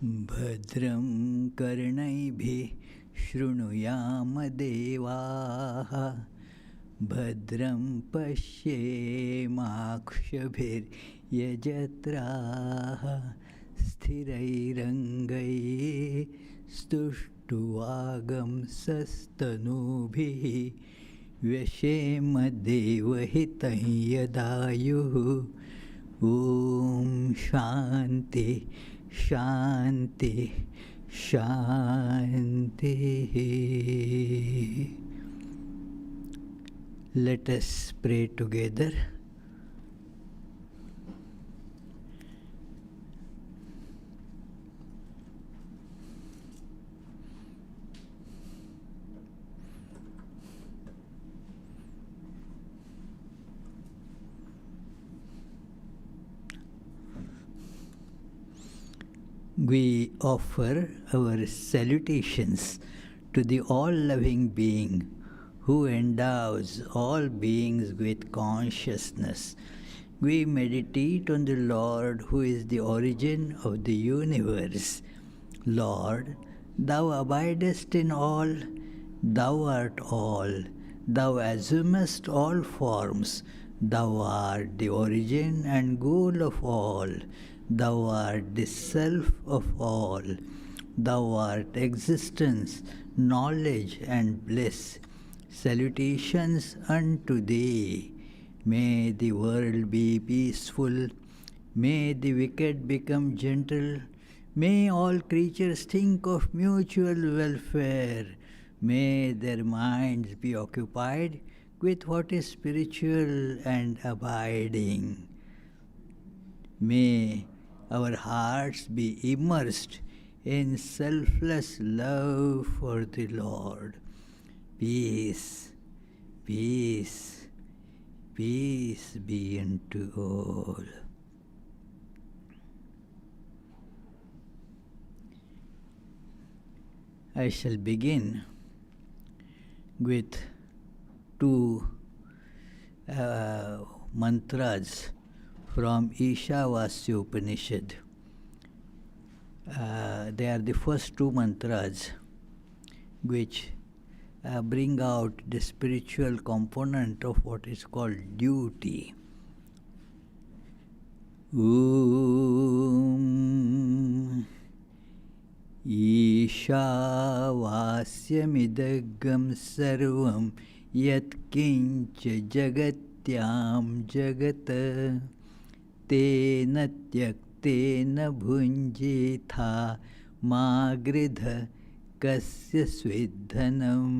भद्रं कर्णैभिः शृणुयाम देवाः भद्रं पश्येमाक्षभिर्यजत्राः स्थिरैरङ्गैस्तुष्टुवागंसस्तनूभिः व्यशेम देवहितं यदायुः ॐ शान्ति शान्ति शान्तिः. Let us pray together. We offer our salutations to the all-loving being who endows all beings with consciousness. We meditate on the Lord who is the origin of the universe. Lord, Thou abidest in all, Thou art all, Thou assumest all forms, Thou art the origin and goal of all. Thou art the self of all. Thou art existence, knowledge and bliss. Salutations unto Thee. May the world be peaceful. May the wicked become gentle. May all creatures think of mutual welfare. May their minds be occupied with what is spiritual and abiding. May our hearts be immersed in selfless love for the Lord. Peace, peace, peace be unto all. I shall begin with two mantras from Ishavasya Upanishad. They are the first two mantras which bring out the spiritual component of what is called duty. Om Ishavasya-midagam sarvam yat-kincha jagatyam jagata tena tyaktena bhunjitha magridha kasya svidhanam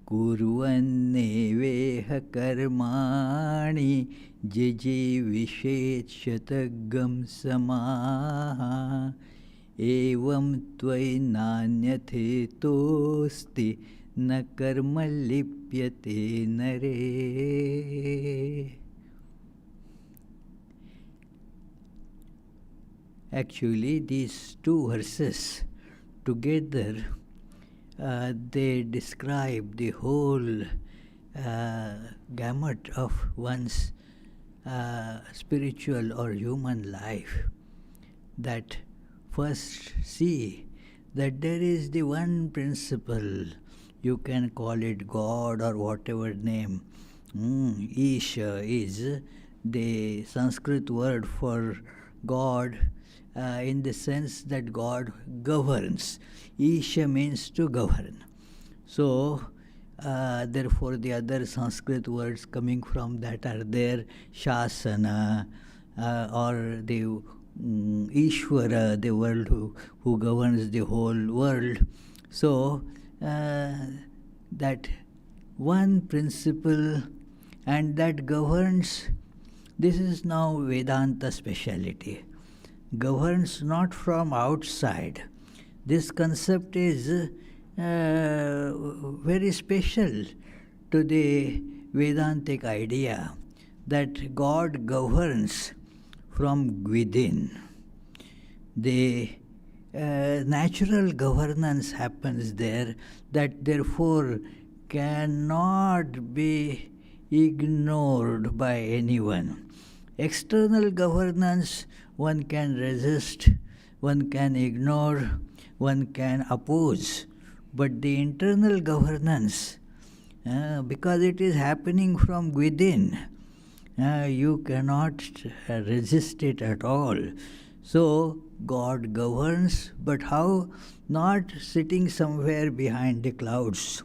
kurvanneveha karmani jijivishet shatagam samaha evam tvai nanyatetosti na karma lipyate nare. Actually, these two verses together, they describe the whole gamut of one's spiritual or human life. That first see that there is the one principle, you can call it God or whatever name. Isha is the Sanskrit word for God, in the sense that God governs. Isha means to govern. So, therefore the other Sanskrit words coming from that are there, Shasana, or the Ishvara, the world who governs the whole world. So, that one principle and that governs, this is now Vedanta speciality. Governs not from outside. This concept is very special to the Vedantic idea that God governs from within. The natural governance happens there, that therefore cannot be ignored by anyone. External governance one can resist, one can ignore, one can oppose. But the internal governance, because it is happening from within, you cannot resist it at all. So God governs, but how? Not sitting somewhere behind the clouds.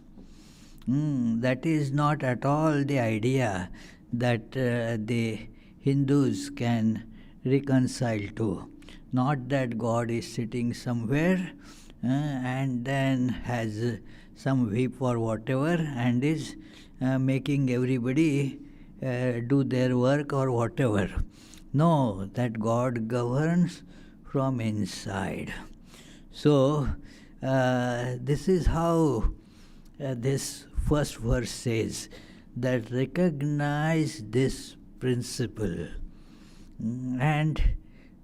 That is not at all the idea that the Hindus can reconcile to. Not that God is sitting somewhere and then has some whip or whatever and is making everybody do their work or whatever. No, that God governs from inside. So, this is how this first verse says that recognize this principle. And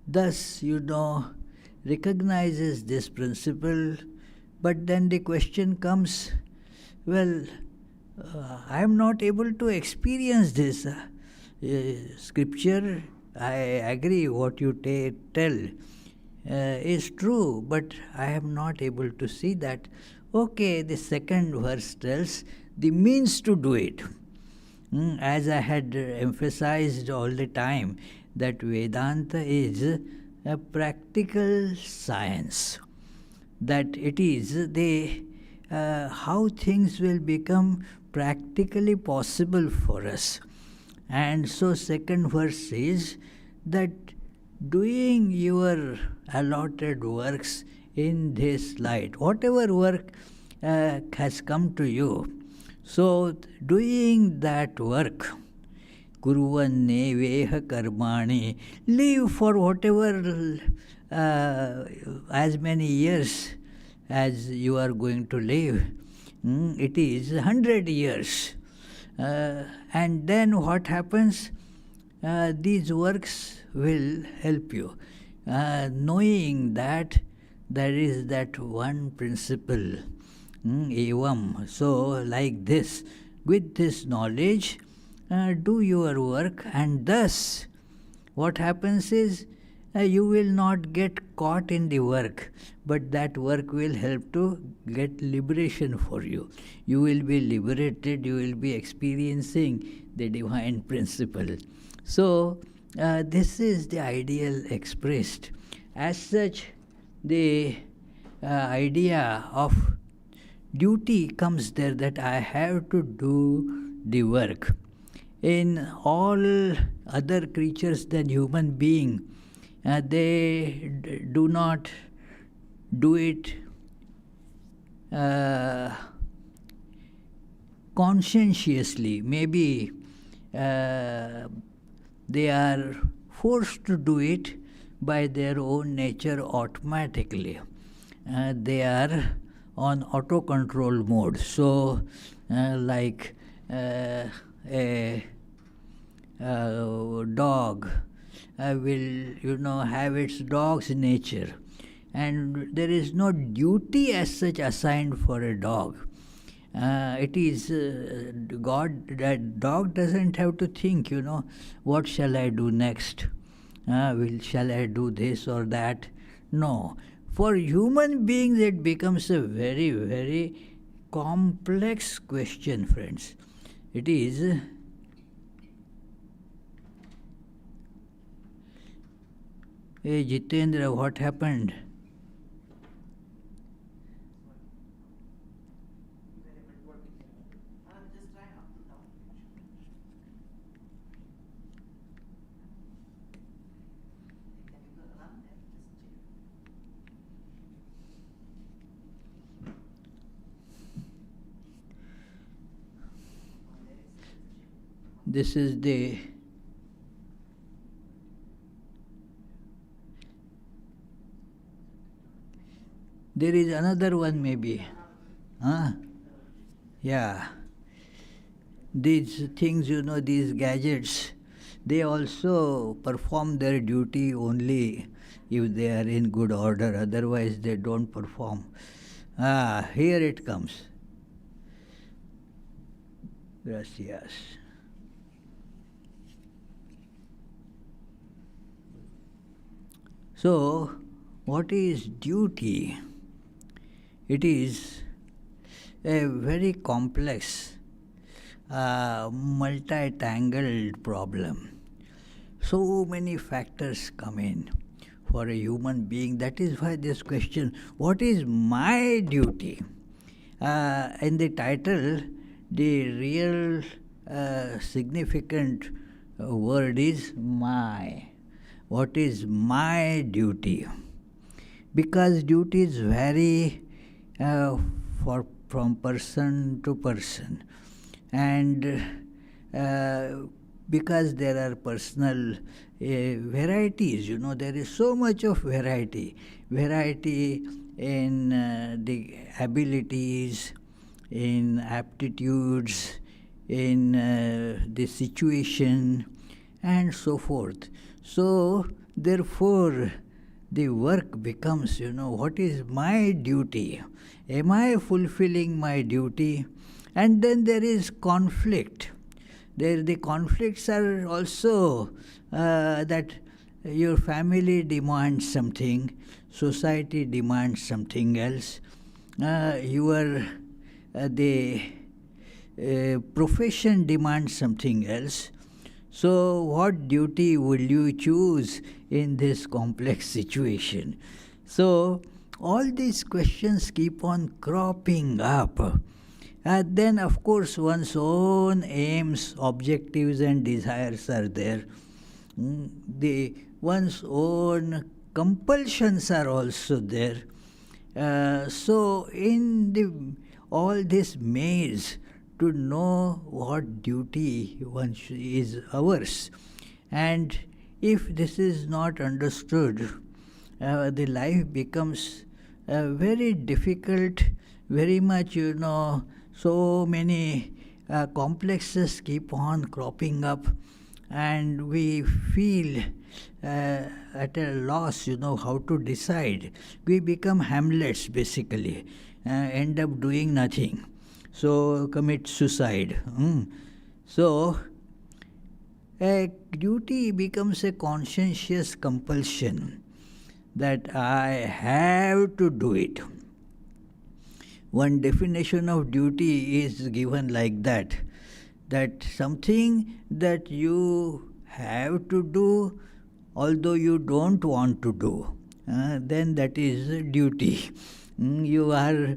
thus, recognizes this principle, but then the question comes, well, I am not able to experience this. Scripture, I agree what you tell is true, but I am not able to see that. Okay, the second verse tells the means to do it. As I had emphasized all the time, that Vedanta is a practical science, that it is the how things will become practically possible for us. And so second verse says that doing your allotted works in this light, whatever work has come to you, so doing that work, kurvanne veha karmani, live for whatever as many years as you are going to live. It is 100 years. And then what happens? These works will help you. Knowing that there is that one principle, evam. So, like this, with this knowledge, do your work, and thus what happens is you will not get caught in the work, but that work will help to get liberation for you. You will be liberated, you will be experiencing the divine principle. So, this is the ideal expressed. As such, the idea of duty comes there, that I have to do the work. In all other creatures than human being, they do not do it conscientiously. Maybe they are forced to do it by their own nature automatically. They are on auto control mode. So, like a dog will, have its dog's nature, and there is no duty as such assigned for a dog. It is God. That dog doesn't have to think, what shall I do next? Shall I do this or that? No. For human beings, it becomes a very, very complex question, friends. It is Hey Jitendra, what happened? This is the there is another one maybe. Yeah. These things, these gadgets, they also perform their duty only if they are in good order, otherwise they don't perform. Here it comes. Gracias. So, what is duty? It is a very complex, multi-tangled problem. So many factors come in for a human being. That is why this question, what is my duty? In the title, the real significant word is my. What is my duty? Because duties vary from person to person, and because there are personal varieties, there is so much of variety in the abilities, in aptitudes, in the situation, and so forth. So therefore the work becomes, what is my duty? Am I fulfilling my duty? And then there is conflict. The conflicts are also that your family demands something, society demands something else, the profession demands something else. So what duty will you choose in this complex situation? So all these questions keep on cropping up. Then, of course, one's own aims, objectives, and desires are there. One's own compulsions are also there. So, in all this maze, to know what duty is ours, and if this is not understood, the life becomes very difficult, very much, so many complexes keep on cropping up, and we feel at a loss, how to decide. We become Hamlets, basically, end up doing nothing. So commit suicide. So a duty becomes a conscientious compulsion that I have to do it. One definition of duty is given like that something that you have to do although you don't want to do, then that is duty. You are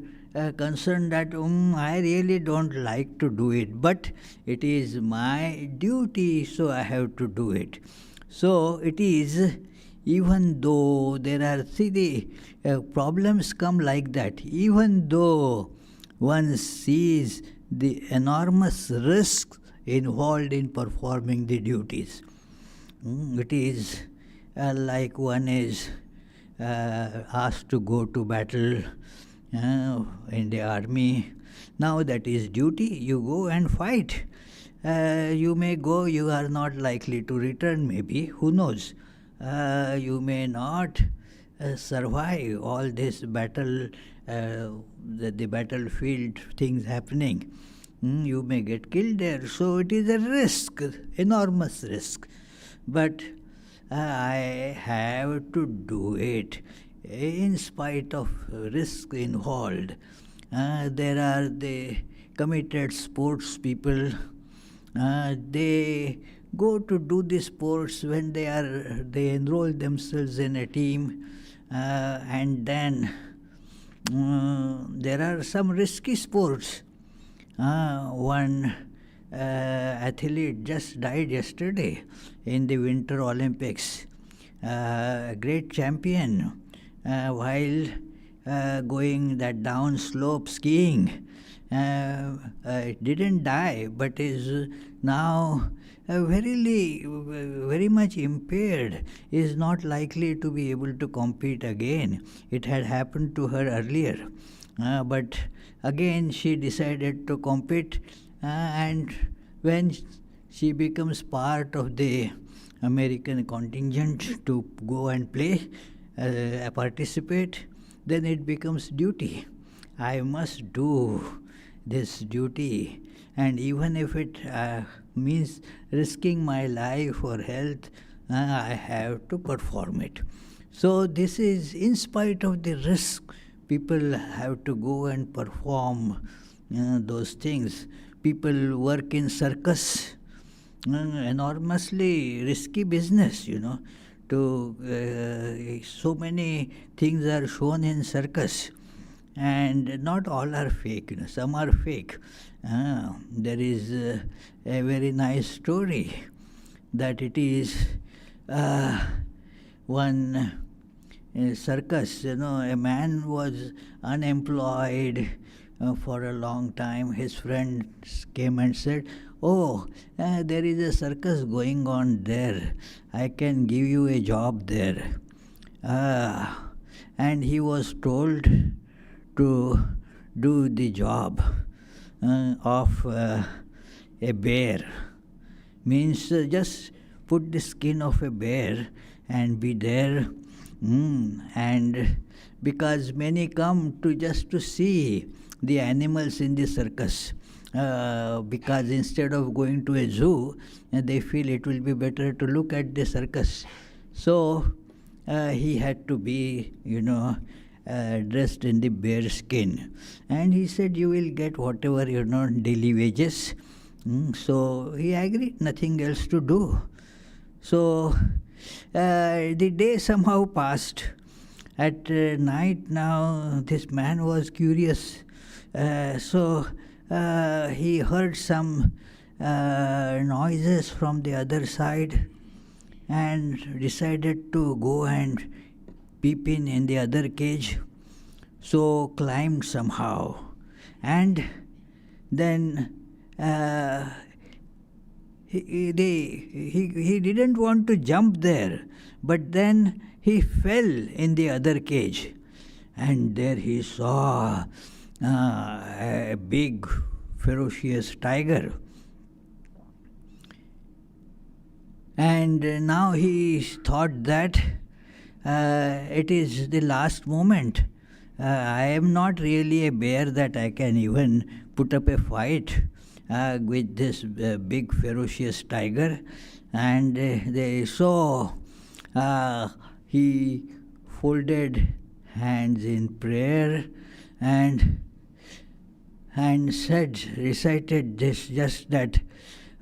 concerned that I really don't like to do it, but it is my duty, so I have to do it. So it is, even though there are, the problems come like that, even though one sees the enormous risks involved in performing the duties. It is like one is asked to go to battle in the army. Now that is duty, you go and fight. You may go, you are not likely to return, maybe, who knows. You may not survive all this battle, the battlefield things happening. You may get killed there. So it is a risk, enormous risk. But I have to do it in spite of risk involved. There are the committed sports people. They go to do the sports when they enroll themselves in a team, and then there are some risky sports. One athlete just died yesterday in the Winter Olympics, a great champion, while going that down slope skiing. It didn't die, but is now very much impaired, is not likely to be able to compete again. It had happened to her earlier, but again she decided to compete, and when she becomes part of the American contingent to go and play, participate, then it becomes duty. I must do this duty, and even if it means risking my life or health, I have to perform it. So this is in spite of the risk. People have to go and perform those things. People work in circus, enormously risky business, To so many things are shown in circus, and not all are fake. Some are fake. There is a very nice story that it is one circus. A man was unemployed for a long time. His friends came and said, "Oh, there is a circus going on there. I can give you a job there." And he was told to do the job of a bear. Means just put the skin of a bear and be there. And because many come to just to see the animals in the circus, because instead of going to a zoo, they feel it will be better to look at the circus. So he had to be, dressed in the bear skin. And he said, "You will get whatever, daily wages." So he agreed, nothing else to do. So the day somehow passed. At night now, this man was curious. So he heard some noises from the other side and decided to go and peep in the other cage. So climbed somehow. And then he didn't want to jump there, but then he fell in the other cage, and there he saw a big ferocious tiger. And now he thought that it is the last moment. I am not really a bear that I can even put up a fight with this big ferocious tiger. And they saw he folded hands in prayer and recited this, just that,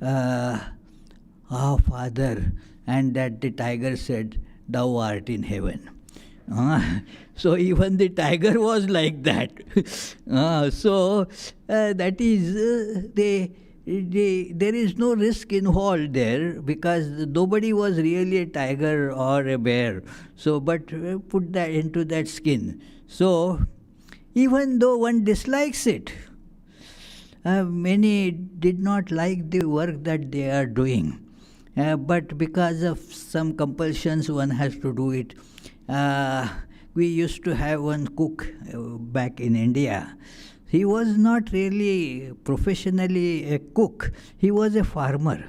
"Our Father," and that the tiger said, "Thou art in heaven." So even the tiger was like that. So that is, there is no risk involved there, because nobody was really a tiger or a bear. So, but put that into that skin. So even though one dislikes it, many did not like the work that they are doing. But because of some compulsions, one has to do it. We used to have one cook back in India. He was not really professionally a cook. He was a farmer.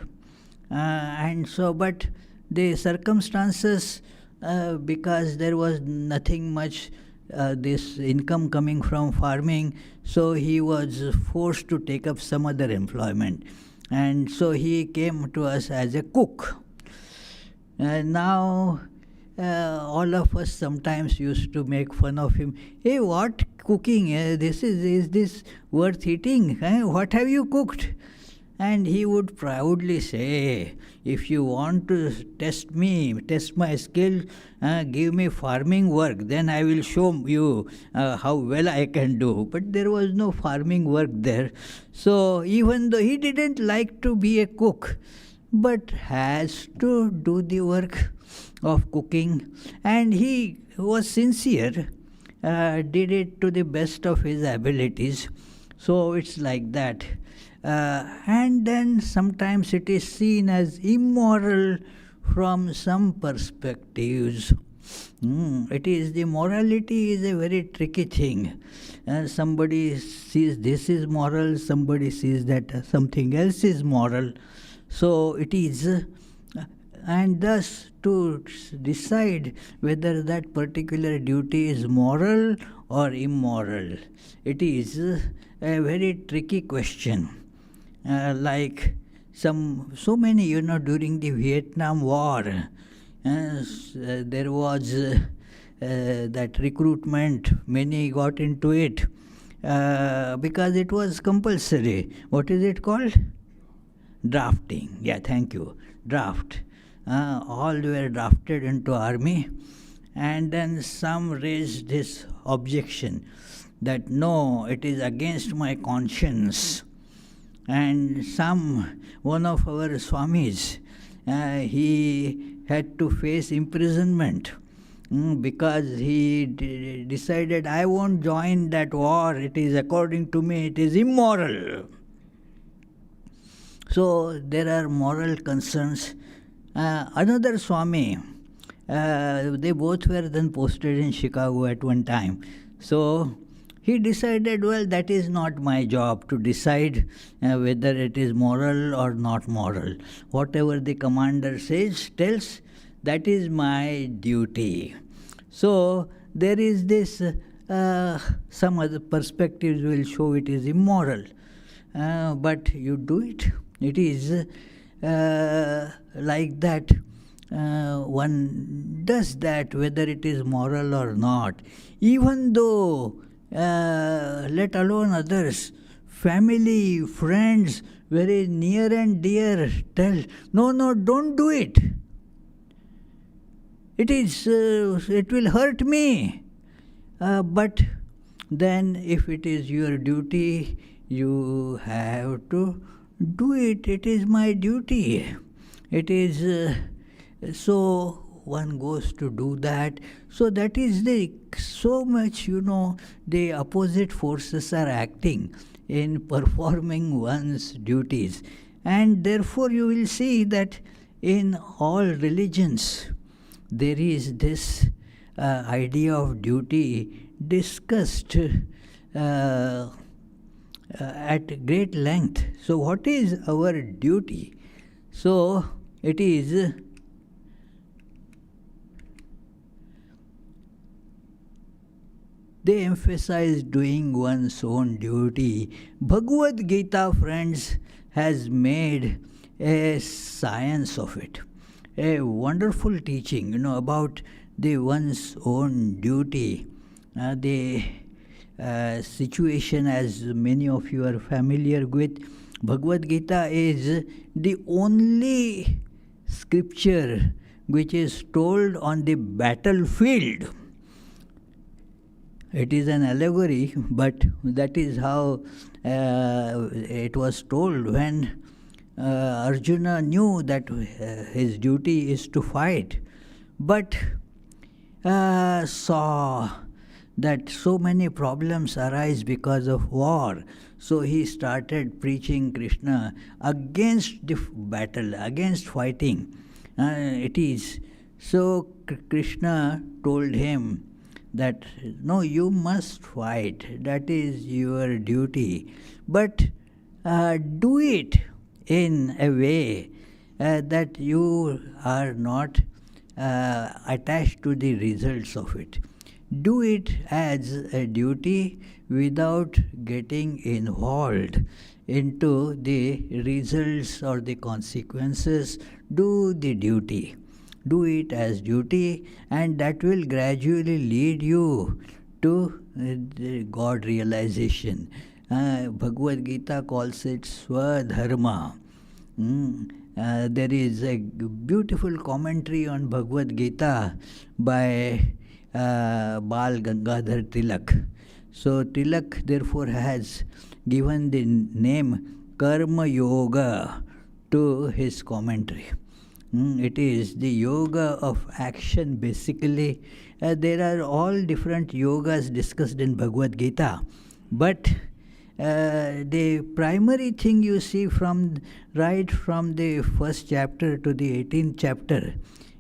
And so, but the circumstances, because there was nothing much this income coming from farming, so he was forced to take up some other employment. And so he came to us as a cook. Now, all of us sometimes used to make fun of him. "Hey, what cooking? Is this worth eating? What have you cooked?" And he would proudly say, "If you want to test my skill, give me farming work, then I will show you how well I can do." But there was no farming work there. So even though he didn't like to be a cook, but has to do the work of cooking, and he was sincere, did it to the best of his abilities. So it's like that. And then sometimes it is seen as immoral from some perspectives. The morality is a very tricky thing. Somebody sees this is moral, somebody sees that something else is moral. So it is, and thus to decide whether that particular duty is moral or immoral, it is a very tricky question. Like so many, during the Vietnam War, there was that recruitment, many got into it because it was compulsory. What is it called? Drafting. Yeah, thank you. Draft. All were drafted into army, and then some raised this objection that no, it is against my conscience. And one of our Swamis, he had to face imprisonment because he decided, I won't join that war, it is, according to me, it is immoral. So there are moral concerns. Another Swami, they both were then posted in Chicago at one time. So he decided, well, that is not my job to decide whether it is moral or not moral. Whatever the commander tells, that is my duty. So there is this, some other perspectives will show it is immoral. But you do it. It is like that. One does that whether it is moral or not. Even though, let alone others, family, friends, very near and dear tell, no, don't do it. It will hurt me. But then if it is your duty, you have to do it. It is my duty. It is, so one goes to do that. So that is so much, the opposite forces are acting in performing one's duties. And therefore you will see that in all religions, there is this idea of duty discussed at great length. So what is our duty? So it is they emphasize doing one's own duty. Bhagavad Gita, friends, has made a science of it. A wonderful teaching, about the one's own duty. The situation, as many of you are familiar with, Bhagavad Gita is the only scripture which is told on the battlefield. It is an allegory, but that is how it was told when Arjuna knew that his duty is to fight, but saw that so many problems arise because of war. So he started preaching Krishna against the battle, against fighting. It is. So Krishna told him that, no, you must fight. That is your duty. But do it in a way that you are not attached to the results of it. Do it as a duty without getting involved into the results or the consequences. Do the duty. Do it as duty, and that will gradually lead you to the God realization. Bhagavad Gita calls it Swadharma. There is a beautiful commentary on Bhagavad Gita by Bal Gangadhar Tilak. So Tilak therefore has given the name Karma Yoga to his commentary. It is the yoga of action basically. There are all different yogas discussed in Bhagavad Gita, but the primary thing you see right from the first chapter to the 18th chapter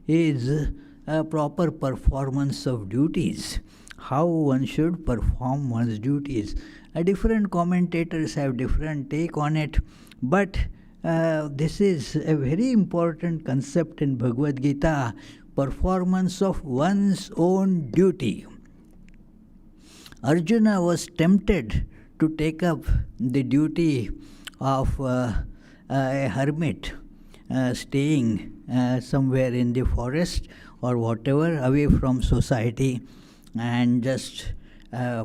is a proper performance of duties, how one should perform one's duties. Different commentators have different take on it, but this is a very important concept in Bhagavad Gita, performance of one's own duty. Arjuna was tempted to take up the duty of a hermit, staying somewhere in the forest or whatever, away from society, and just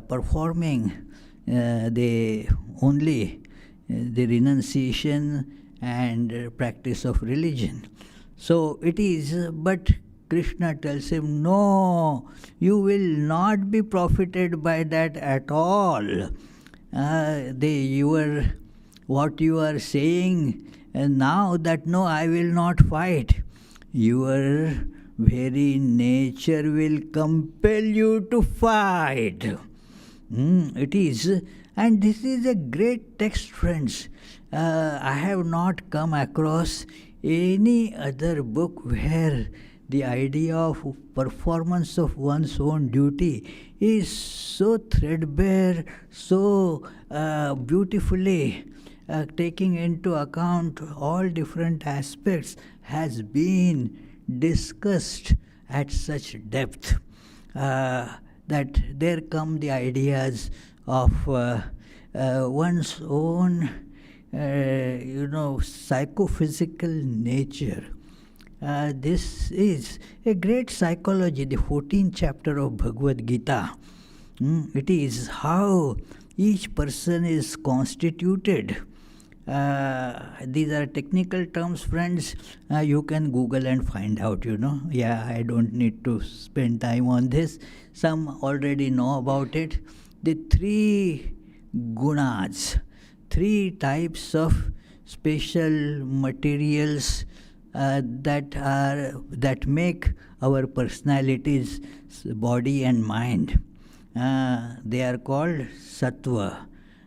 performing the only the renunciation and practice of religion. So it is, but Krishna tells him, no, you will not be profited by that at all. What you are saying now, that no, I will not fight, your very nature will compel you to fight. It is, and this is a great text, friends. I have not come across any other book where the idea of performance of one's own duty is so threadbare, so beautifully taking into account all different aspects, has been discussed at such depth that there come the ideas of one's own psychophysical nature. This is a great psychology, the 14th chapter of Bhagavad Gita. It is how each person is constituted. These are technical terms, friends. You can Google and find out, Yeah, I don't need to spend time on this. Some already know about it. The 3 gunas, 3 types of special materials that make our personalities, body and mind. They are called sattva,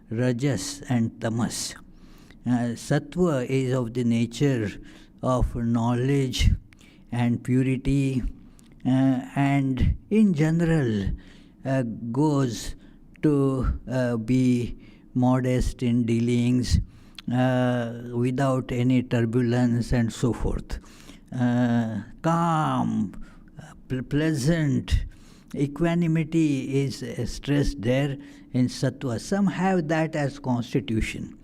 rajas and tamas. Sattva is of the nature of knowledge and purity, and in general goes to be modest in dealings, without any turbulence and so forth. Calm, pleasant, equanimity is stressed there in sattva. Some have that as constitution.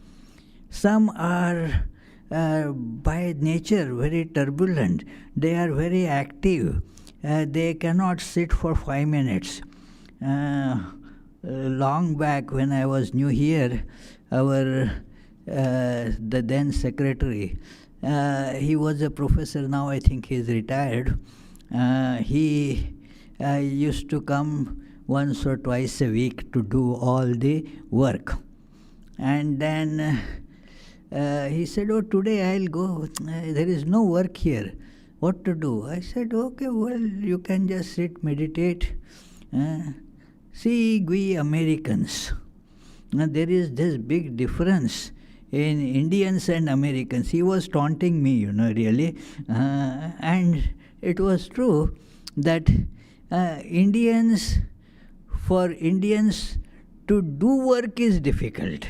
Some are by nature very turbulent. They are very active. They cannot sit for 5 minutes. Long back when I was new here, the then secretary, he was a professor, now I think he is retired. He used to come once or twice a week to do all the work. And then he said, oh, today I'll go. There is no work here. What to do? I said, okay, well, you can just sit, meditate. See, we Americans, there is this big difference in Indians and Americans. He was taunting me, really. And it was true that for Indians to do work is difficult.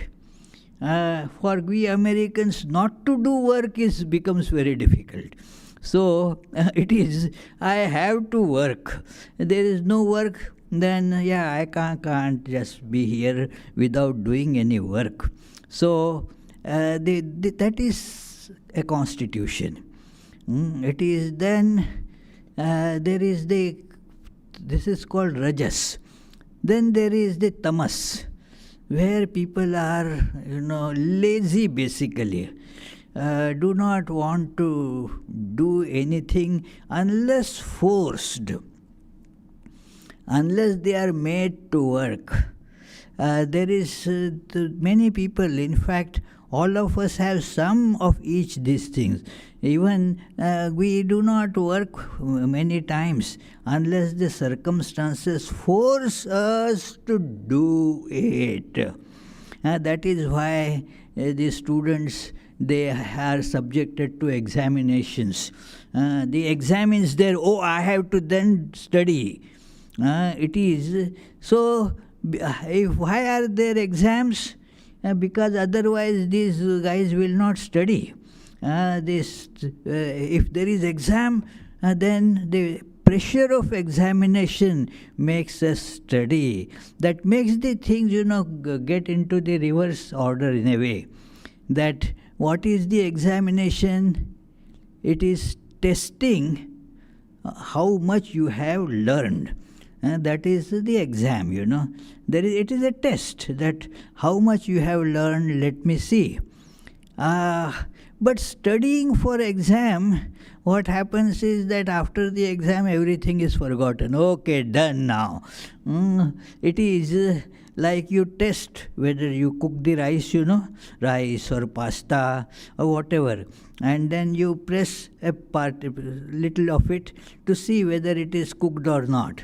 For we Americans not to do work becomes very difficult. So it is, I have to work. There is no work, then I can't just be here without doing any work. So that is a constitution. It is then, there is this is called rajas. Then there is the tamas, where people are, lazy basically. Do not want to do anything unless forced, unless they are made to work. There is many people, in fact, all of us have some of each these things. Even we do not work many times unless the circumstances force us to do it. That is why the students, they are subjected to examinations. The exam is there, I have to then study. It is so. Why are there exams? Because otherwise these guys will not study. If there is exam, then the pressure of examination makes us study. That makes the things, get into the reverse order in a way. That what is the examination? It is testing how much you have learned. That is the exam, it is a test that how much you have learned, let me see. But studying for exam, what happens is that after the exam everything is forgotten. Okay, done now. It is like you test whether you cook the rice, rice or pasta or whatever, and then you press a little of it to see whether it is cooked or not.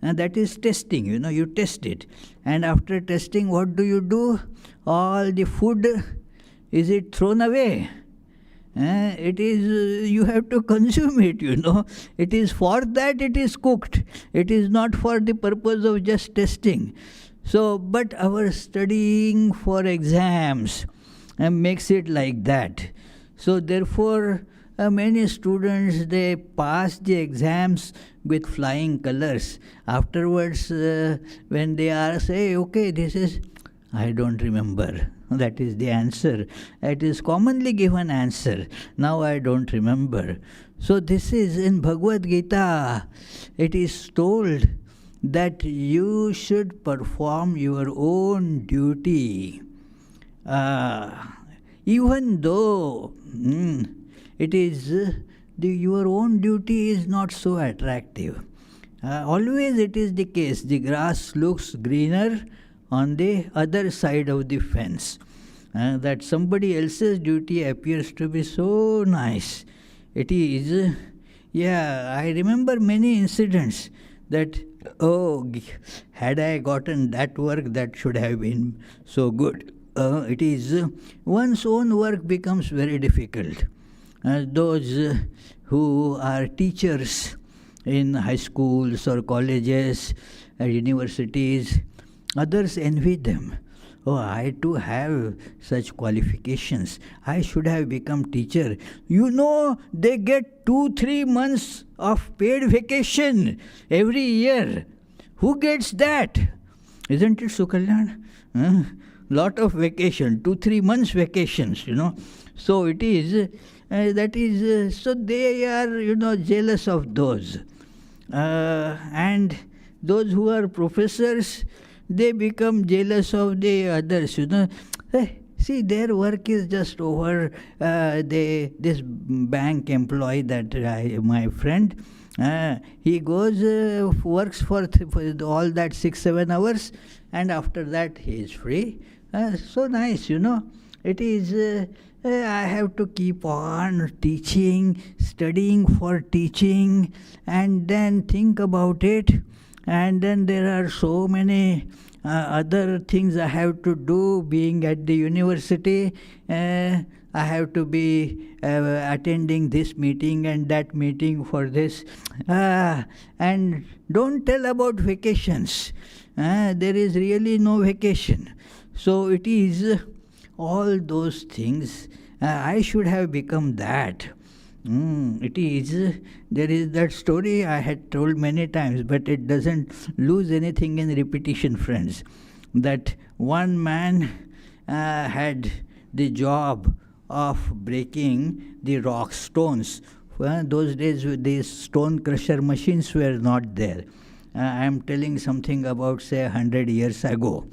And that is testing, you test it. And after testing, what do? All the food, is it thrown away? It is, you have to consume it, It is for that it is cooked. It is not for the purpose of just testing. So, but our studying for exams makes it like that. So therefore, many students, they pass the exams with flying colors. Afterwards, when they are say, okay, this is, I don't remember. That is the answer. It is commonly given answer. Now I don't remember. So this is in Bhagavad Gita. It is told that you should perform your own duty. Even though it is your own duty is not so attractive. Always it is the case. The grass looks greener on the other side of the fence. That somebody else's duty appears to be so nice. It is, I remember many incidents that, had I gotten that work, that should have been so good. It is, one's own work becomes very difficult. Those who are teachers in high schools or colleges, universities, others envy them. Oh, I too have such qualifications. I should have become teacher. They get 2-3 months of paid vacation every year. Who gets that? Isn't it, Sukalyan? Lot of vacation, 2-3 months vacations, So it is, that is, so they are, jealous of those. And those who are professors, they become jealous of the others, Hey, see, their work is just over. This bank employee that my friend, he goes, works for all that 6-7 hours, and after that he is free. So nice, It is, I have to keep on teaching, studying for teaching, and then think about it. And then there are so many other things I have to do. Being at the university, I have to be attending this meeting and that meeting for this. And don't tell about vacations. There is really no vacation. So it is all those things. I should have become that. It is, there is that story I had told many times, but it doesn't lose anything in repetition, friends. That one man had the job of breaking the rock stones. Those days these stone crusher machines were not there. I am telling something about, say, 100 years ago.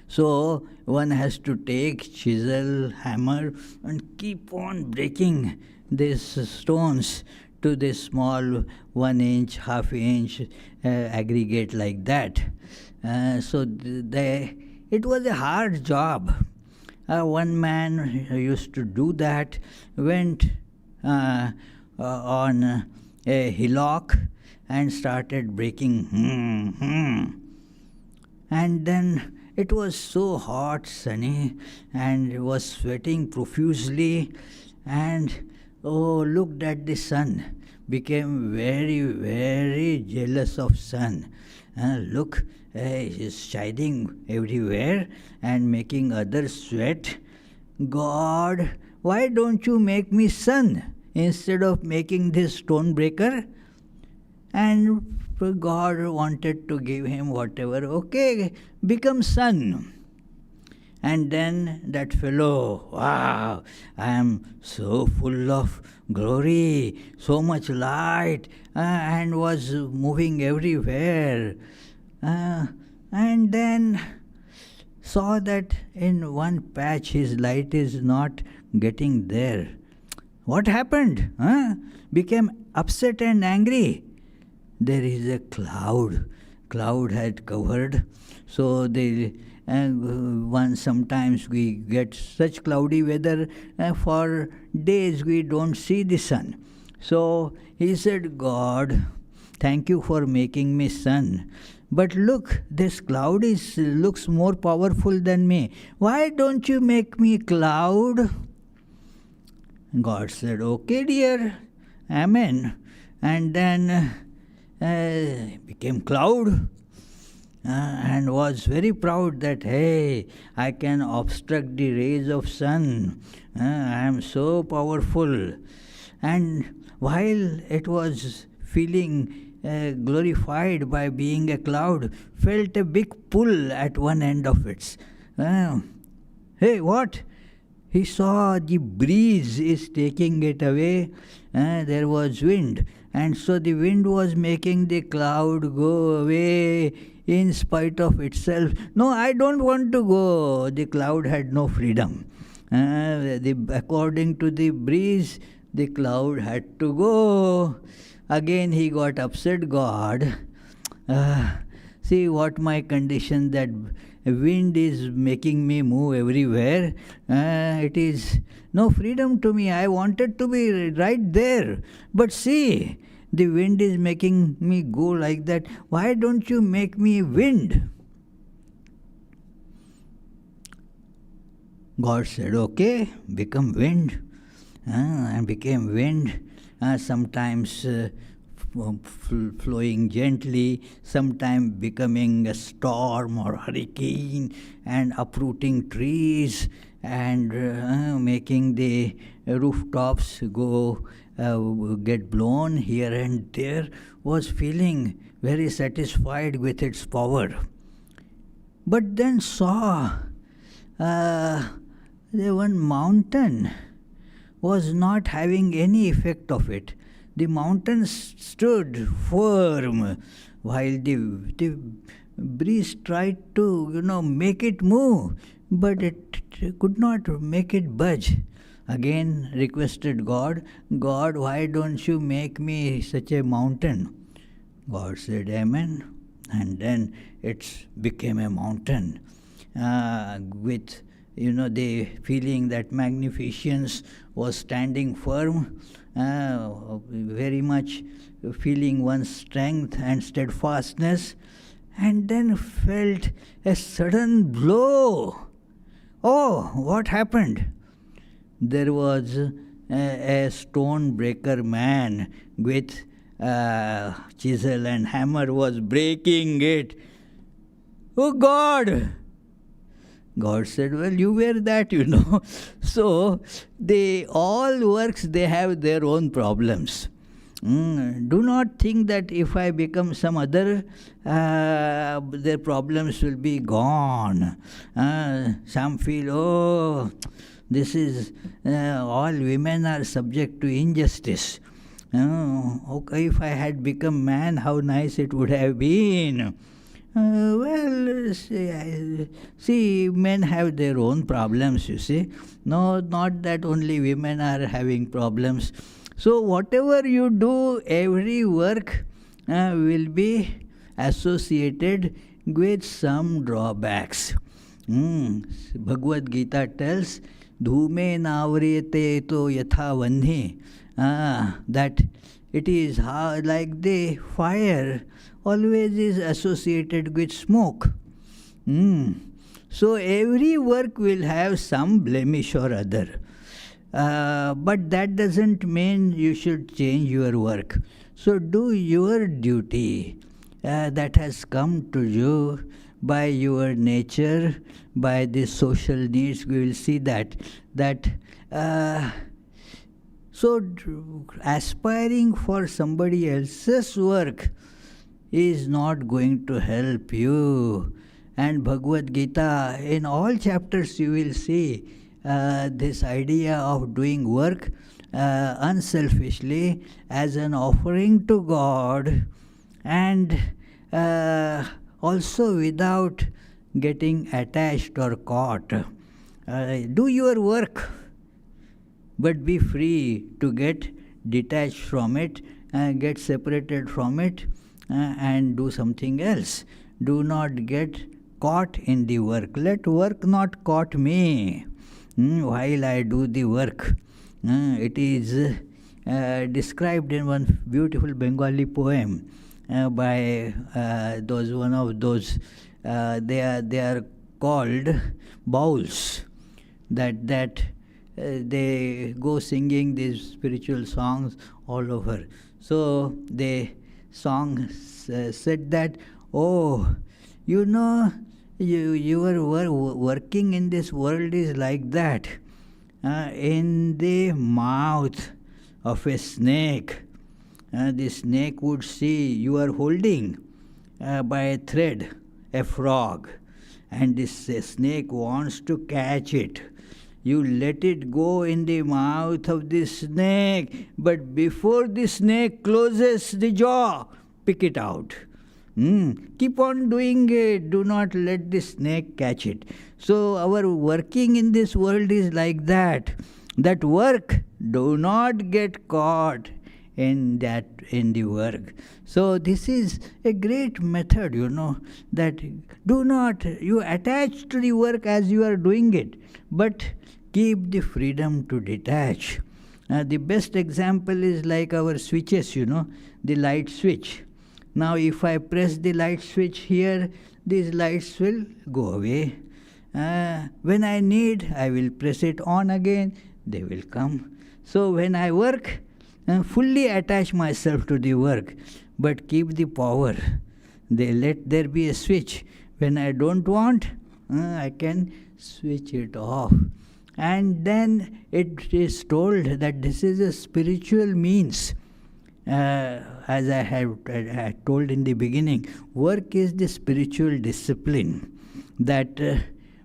So one has to take chisel, hammer, and keep on breaking these stones to this small 1 inch, half inch aggregate like that. So it was a hard job. One man used to do that, went on a hillock and started breaking. And then it was so hot, sunny, and was sweating profusely, and looked at the sun, became very, very jealous of sun. Look, he's shining everywhere and making others sweat. God, why don't you make me sun instead of making this stone breaker? And God wanted to give him whatever. Okay, become sun. And then that fellow, wow, I am so full of glory, so much light, and was moving everywhere. And then saw that in one patch his light is not getting there. What happened? Became upset and angry. There is a cloud. Cloud had covered. So sometimes we get such cloudy weather for days we don't see the sun. So he said, God, thank you for making me sun. But look, this cloud looks more powerful than me. Why don't you make me cloud? God said, okay, dear, amen. And then became cloud and was very proud that, hey, I can obstruct the rays of sun. I am so powerful. And while it was feeling glorified by being a cloud, felt a big pull at one end of it. Hey, what? He saw the breeze is taking it away. There was wind. And so the wind was making the cloud go away in spite of itself. No, I don't want to go. The cloud had no freedom. According to the breeze, the cloud had to go. Again he got upset. God, see what my condition, that wind is making me move everywhere. It is no freedom to me. I wanted to be right there. But see, the wind is making me go like that. Why don't you make me wind? God said, okay, become wind. And became wind. Sometimes flowing gently, sometimes becoming a storm or hurricane and uprooting trees and making the rooftops get blown here and there, was feeling very satisfied with its power. But then saw the one mountain was not having any effect of it. The mountain stood firm while the breeze tried to, make it move, but it could not make it budge. Again requested God, God, why don't you make me such a mountain? God said, amen. And then it became a mountain with the feeling that magnificence was standing firm, very much feeling one's strength and steadfastness, and then felt a sudden blow. Oh, what happened? There was a stone breaker man with chisel and hammer was breaking it. Oh God! God said, well, you were that, So, all works, they have their own problems. Do not think that if I become some other, their problems will be gone. Some feel, oh, this is, all women are subject to injustice. Okay, if I had become man, how nice it would have been. See, men have their own problems, you see. No, not that only women are having problems. So whatever you do, every work will be associated with some drawbacks. Bhagavad Gita tells, Dhume navriyate to yatha vanhi, that it is like the fire always is associated with smoke. So every work will have some blemish or other. But that doesn't mean you should change your work. So do your duty that has come to you by your nature, by the social needs. We will see that. So aspiring for somebody else's work is not going to help you. and Bhagavad Gita, in all chapters you will see this idea of doing work unselfishly as an offering to God, and also without getting attached or caught. Do your work, but be free to get detached from it, get separated from it, and do something else. Do not get caught in the work. Let work not caught me while I do the work. It is described in one beautiful Bengali poem by one of those. They are called bowls. That they go singing these spiritual songs all over. So the song said that, oh, you know, your working in this world is like that. In the mouth of a snake, the snake would see you are holding by a thread a frog, and this snake wants to catch it. You let it go in the mouth of the snake, but before the snake closes the jaw, pick it out. Keep on doing it. Do not let the snake catch it. So our working in this world is like that. That work, do not get caught in the work. So this is a great method, that do not, you attach to the work as you are doing it, but keep the freedom to detach. The best example is like our switches, the light switch. Now if I press the light switch here, these lights will go away. When I need, I will press it on again, they will come. So when I work, fully attach myself to the work, but keep the power. Let there be a switch. When I don't want, I can switch it off. And then it is told that this is a spiritual means. As I had told in the beginning, work is the spiritual discipline, that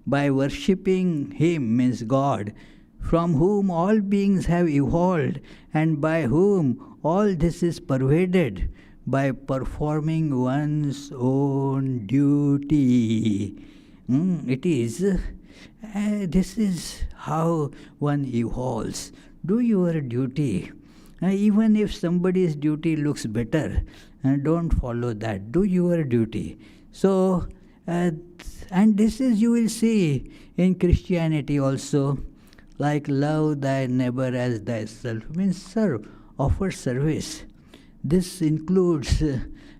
by worshipping Him, means God, from whom all beings have evolved and by whom all this is pervaded, by performing one's own duty. This is how one evolves. Do your duty. Even if somebody's duty looks better, don't follow that. Do your duty. So, and this is, you will see in Christianity also, like love thy neighbor as thyself, means serve, offer service. This includes,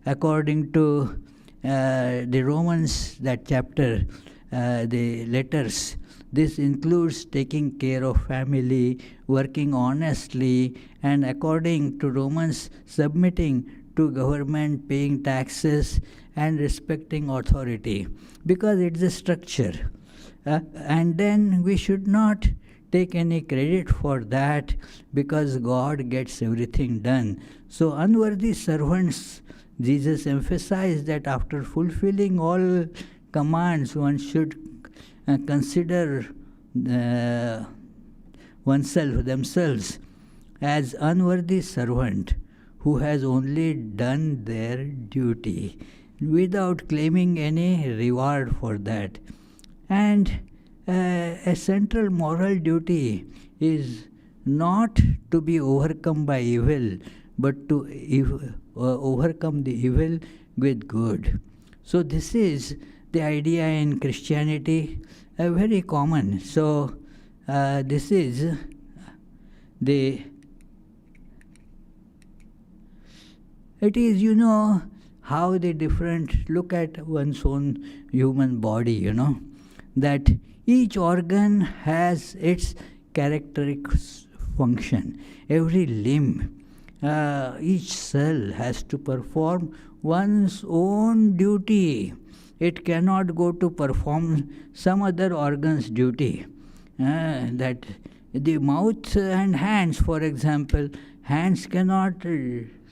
according to the Romans, that chapter, the letters, this includes taking care of family, working honestly, and according to Romans, submitting to government, paying taxes, and respecting authority, because it's a structure. And then we should not take any credit for that, because God gets everything done. So unworthy servants, Jesus emphasized that after fulfilling all commands, one should consider themselves as unworthy servant who has only done their duty without claiming any reward for that. And a central moral duty is not to be overcome by evil, but to overcome the evil with good. So this is the idea in Christianity, very common. So this is it is, how the different, look at one's own human body, that each organ has its characteristic function. Every limb, each cell has to perform one's own duty. It cannot go to perform some other organ's duty. That the mouth and hands, for example, hands cannot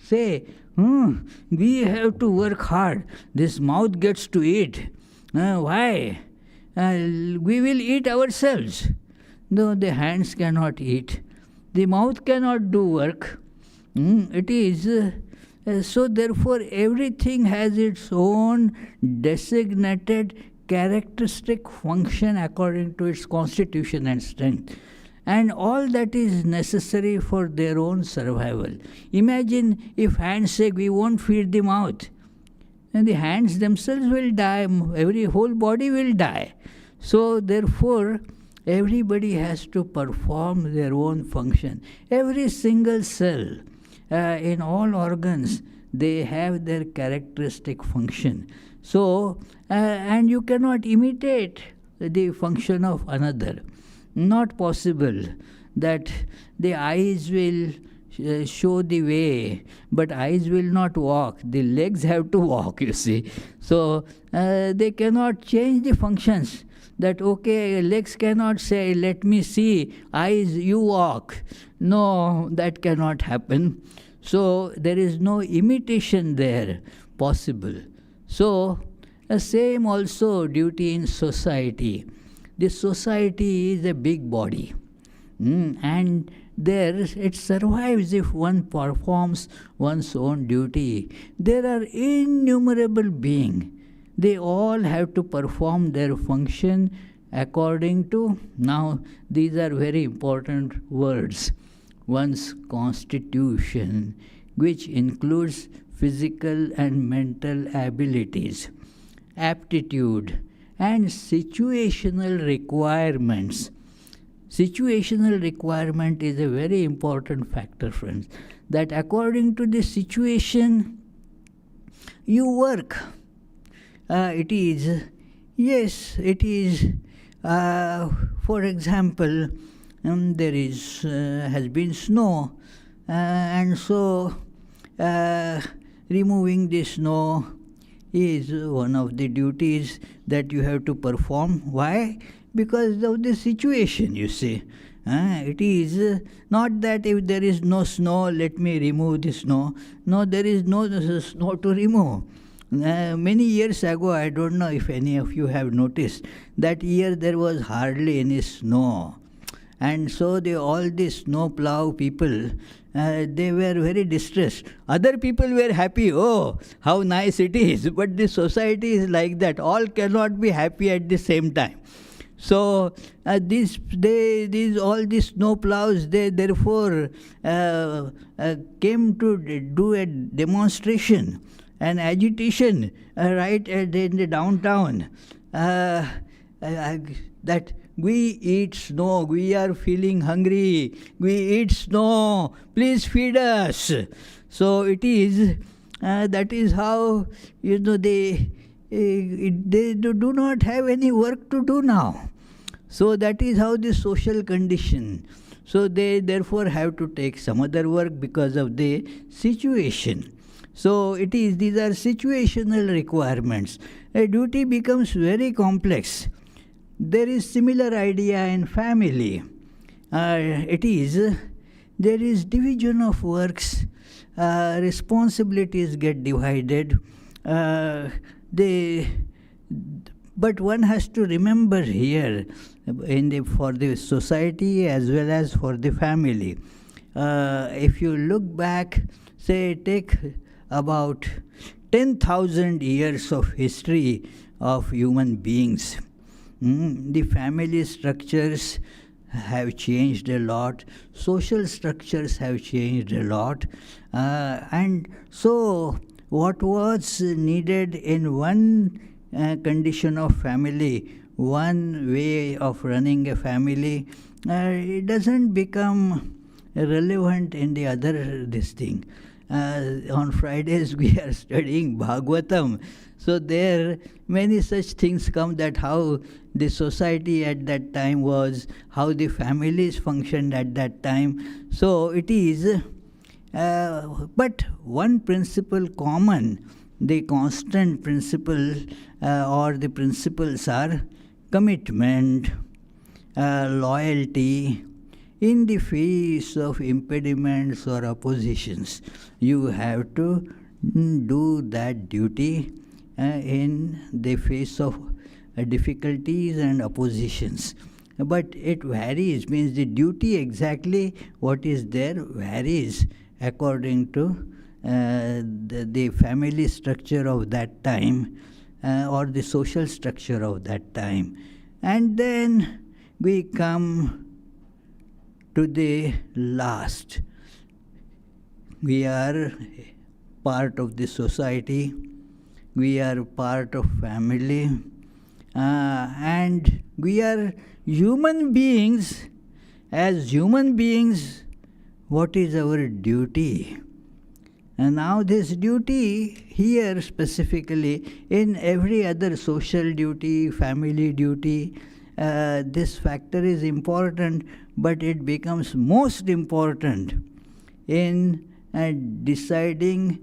say, we have to work hard. This mouth gets to eat. Why? We will eat ourselves. No, the hands cannot eat. The mouth cannot do work. It is so therefore everything has its own designated characteristic function according to its constitution and strength, and all that is necessary for their own survival. Imagine if hands say we won't feed the mouth, and the hands themselves will die, every whole body will die. So therefore everybody has to perform their own function. Every single cell in all organs, they have their characteristic function. So and you cannot imitate the function of another. Not possible that the eyes will show the way, but eyes will not walk. The legs have to walk, you see. So they cannot change the functions. That okay, legs cannot say, let me see, eyes, you walk. No, that cannot happen. So there is no imitation there possible. So the same also duty in society. The society is a big body, and there it survives if one performs one's own duty. There are innumerable beings. They all have to perform their function according to, now these are very important words, one's constitution, which includes physical and mental abilities, aptitude, and situational requirements. Situational requirement is a very important factor, friends, that according to the situation you work. It is, yes, it is, for example, there is has been snow, and so removing the snow is one of the duties that you have to perform. Why? Because of the situation, you see. It is not that if there is no snow, let me remove the snow. No, there is no snow to remove. Many years ago, I don't know if any of you have noticed, that year there was hardly any snow. And so all the snow plow people, they were very distressed. Other people were happy, oh, how nice it is. But the society is like that. All cannot be happy at the same time. So all these snow plows, they therefore came to do a demonstration, an agitation, right in the downtown, that we eat snow, we are feeling hungry, we eat snow, please feed us. So it is, that is how, they do not have any work to do now. So that is how the social condition. So they therefore have to take some other work because of the situation. So these are situational requirements. A duty becomes very complex. There is similar idea in family. There is division of works, responsibilities get divided. But one has to remember here, for the society as well as for the family. If you look back, say, take about 10,000 years of history of human beings. The family structures have changed a lot, social structures have changed a lot, and so what was needed in one condition of family, one way of running a family, it doesn't become relevant in the other this thing. On Fridays we are studying Bhagavatam. So there many such things come, that how the society at that time was, how the families functioned at that time. So it is, but one principle common, the constant principle or the principles are commitment, loyalty. In the face of impediments or oppositions, you have to do that duty in the face of difficulties and oppositions. But it varies, means the duty exactly what is there varies according to the family structure of that time or the social structure of that time. And then we come to the last. We are part of the society, we are part of family, and we are human beings. As human beings, what is our duty? And now this duty here specifically, in every other social duty, family duty, this factor is important, but it becomes most important in deciding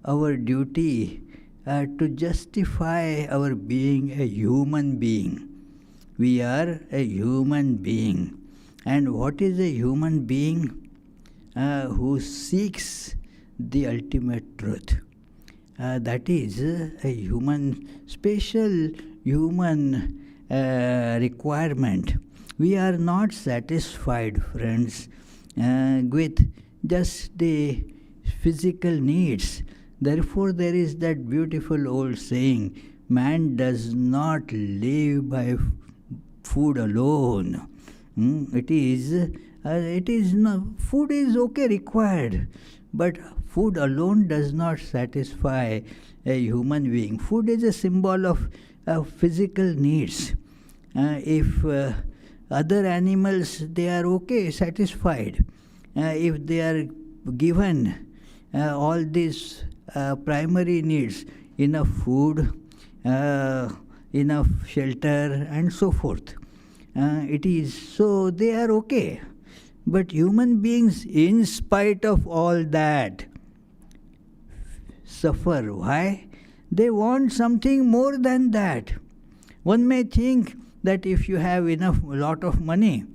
our duty to justify our being a human being. We are a human being. And what is a human being? Who seeks the ultimate truth. That is a human, special human requirement. We are not satisfied, friends, with just the physical needs. Therefore, there is that beautiful old saying, man does not live by food alone. It is no, food is okay, required, but food alone does not satisfy a human being. Food is a symbol of physical needs. If other animals, they are okay, satisfied. If they are given all these primary needs, enough food, enough shelter, and so forth, it is so they are okay. But human beings, in spite of all that, suffer. Why? They want something more than that. One may think that if you have enough, lot of money,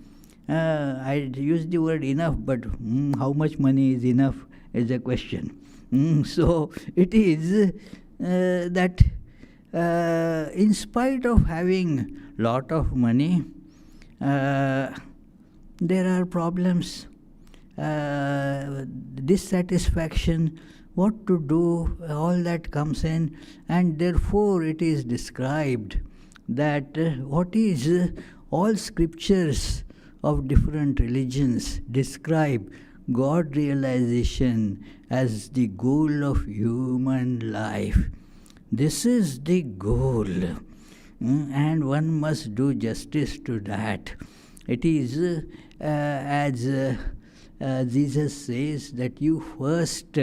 I use the word enough, but how much money is enough is a question. So it is that in spite of having lot of money, there are problems, dissatisfaction, what to do, all that comes in, and therefore it is described that what is all scriptures of different religions describe God realization as the goal of human life. This is the goal, and one must do justice to that. It is as Jesus says, that you first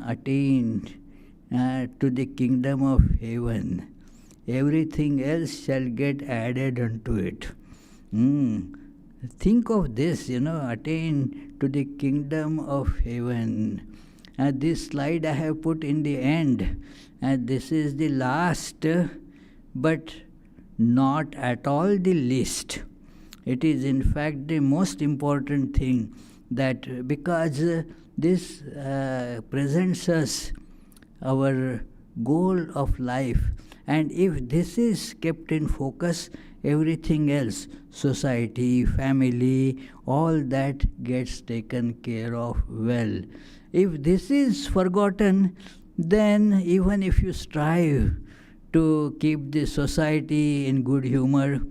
attain to the kingdom of heaven. Everything else shall get added unto it. Think of this, attain to the kingdom of heaven. This slide I have put in the end. This is the last, but not at all the least. It is in fact the most important thing, that because this presents us our goal of life, and if this is kept in focus, everything else, society, family, all that gets taken care of well. If this is forgotten, then even if you strive to keep the society in good humor,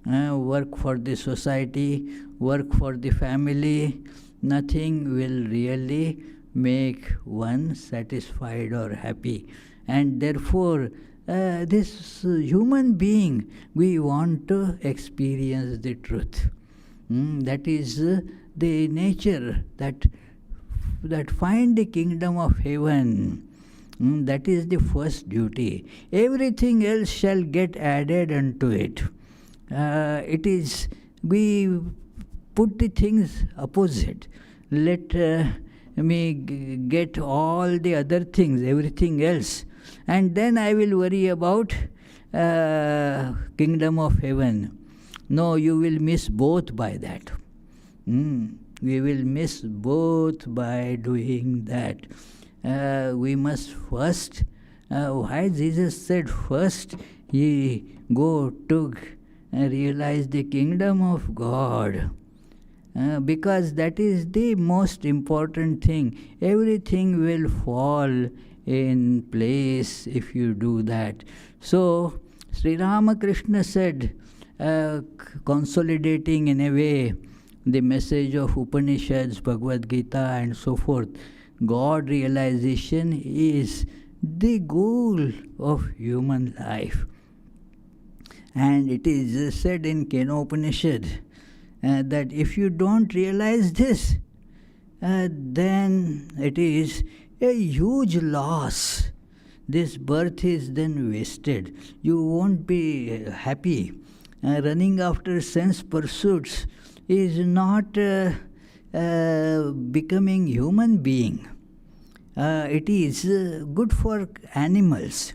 work for the society, work for the family, nothing will really make one satisfied or happy. And therefore, this human being, we want to experience the truth. That is the nature, that find the kingdom of heaven. That is the first duty. Everything else shall get added unto it. It is, we put the things opposite. Let me get all the other things, everything else, and then I will worry about kingdom of heaven. No, you will miss both by that. We will miss both by doing that. We must first, why Jesus said first, ye go took realize the kingdom of God. Because that is the most important thing. Everything will fall in place if you do that. So, Sri Ramakrishna said, consolidating in a way the message of Upanishads, Bhagavad Gita, and so forth, God realization is the goal of human life. And it is said in Kenopanishad that if you don't realize this, then it is a huge loss. This birth is then wasted. You won't be happy. Running after sense pursuits is not becoming human being. It is good for animals.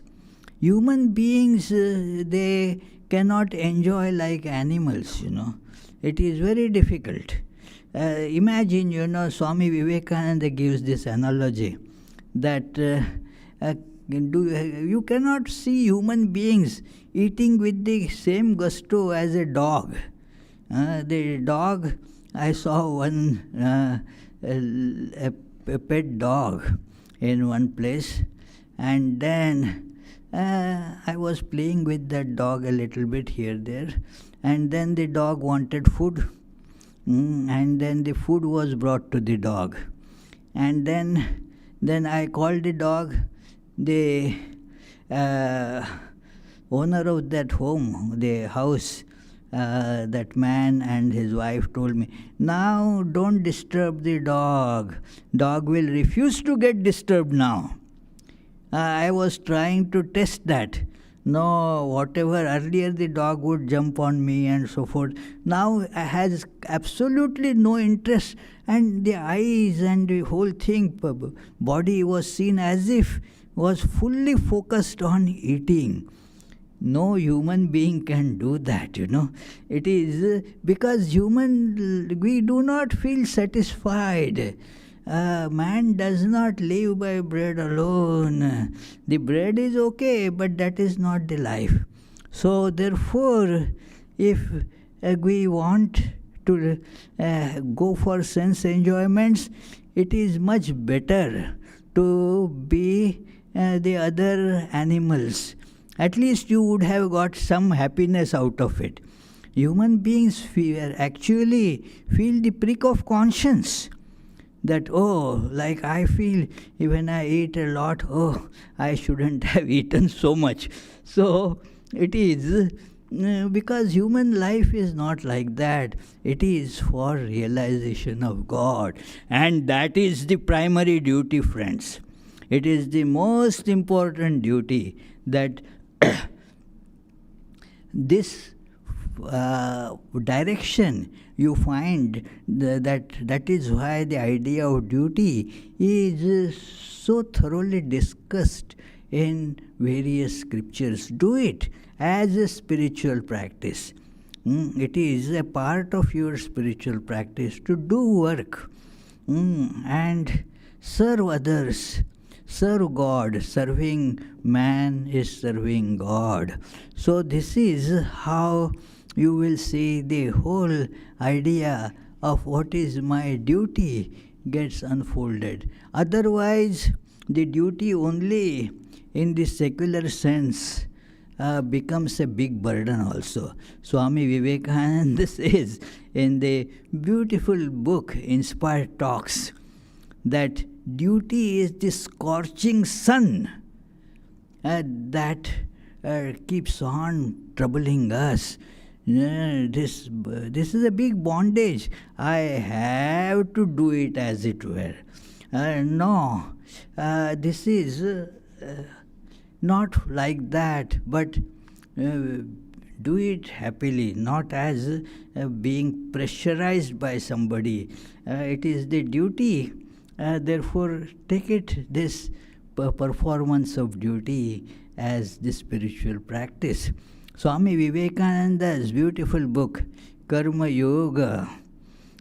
Human beings, they cannot enjoy like animals, It is very difficult. Imagine, Swami Vivekananda gives this analogy that you cannot see human beings eating with the same gusto as a dog. The dog, I saw one, a pet dog in one place, and then I was playing with that dog a little bit here, there, and then the dog wanted food, and then the food was brought to the dog, and then I called the dog. The owner of that home, the house, that man and his wife told me, now don't disturb the dog. Dog will refuse to get disturbed now. I was trying to test that. No, whatever, earlier the dog would jump on me and so forth. Now has absolutely no interest, and the eyes and the whole thing, body was seen as if was fully focused on eating. No human being can do that, It is because we do not feel satisfied. Man does not live by bread alone. The bread is okay, but that is not the life. So therefore, if we want to go for sense enjoyments, it is much better to be the other animals. At least you would have got some happiness out of it. Human beings actually feel the prick of conscience. That, like I feel when I eat a lot, I shouldn't have eaten so much. So it is because human life is not like that. It is for realization of God. And that is the primary duty, friends. It is the most important duty that this direction you find, that is why the idea of duty is so thoroughly discussed in various scriptures. Do it as a spiritual practice. It is a part of your spiritual practice to do work and serve others. Serve God. Serving man is serving God. So this is how you will see the whole idea of what is my duty gets unfolded. Otherwise, the duty only in the secular sense becomes a big burden also. Swami Vivekananda says in the beautiful book Inspired Talks that duty is the scorching sun that keeps on troubling us. This is a big bondage. I have to do it as it were. No, this is not like that, but do it happily, not as being pressurized by somebody. It is the duty. Therefore, take it, this performance of duty, as the spiritual practice. Swami Vivekananda's beautiful book, Karma Yoga,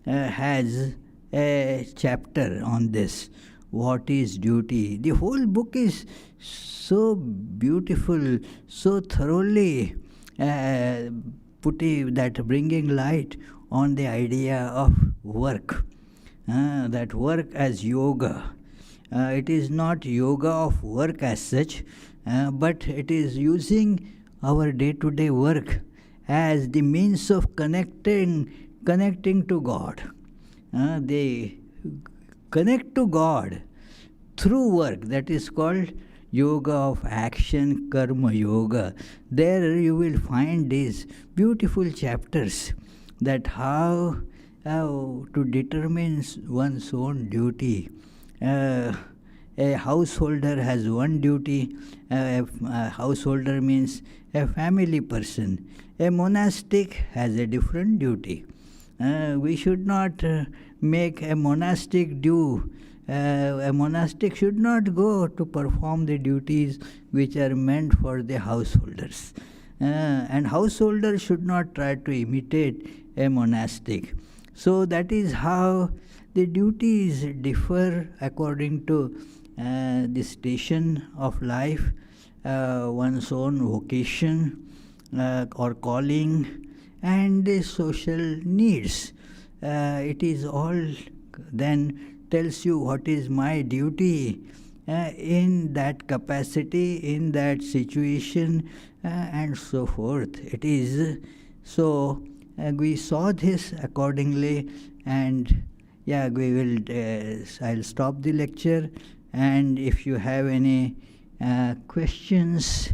has a chapter on this. what is duty. The whole book is so beautiful, so thoroughly putting that, bringing light on the idea of work. That work as yoga. It is not yoga of work as such, but it is using our day-to-day work as the means of connecting to God. They connect to God through work. That is called yoga of action, karma yoga. There you will find these beautiful chapters that how to determine one's own duty. A householder has one duty. A householder means a family person. A monastic has a different duty. We should not make a monastic do. A monastic should not go to perform the duties which are meant for the householders. And householders should not try to imitate a monastic. So that is how the duties differ according to the station of life, one's own vocation or calling, and the social needs. It is all then tells you what is my duty in that capacity, in that situation, and so forth. It is so. We saw this accordingly, and yeah, we will. I'll stop the lecture, and if you have any questions,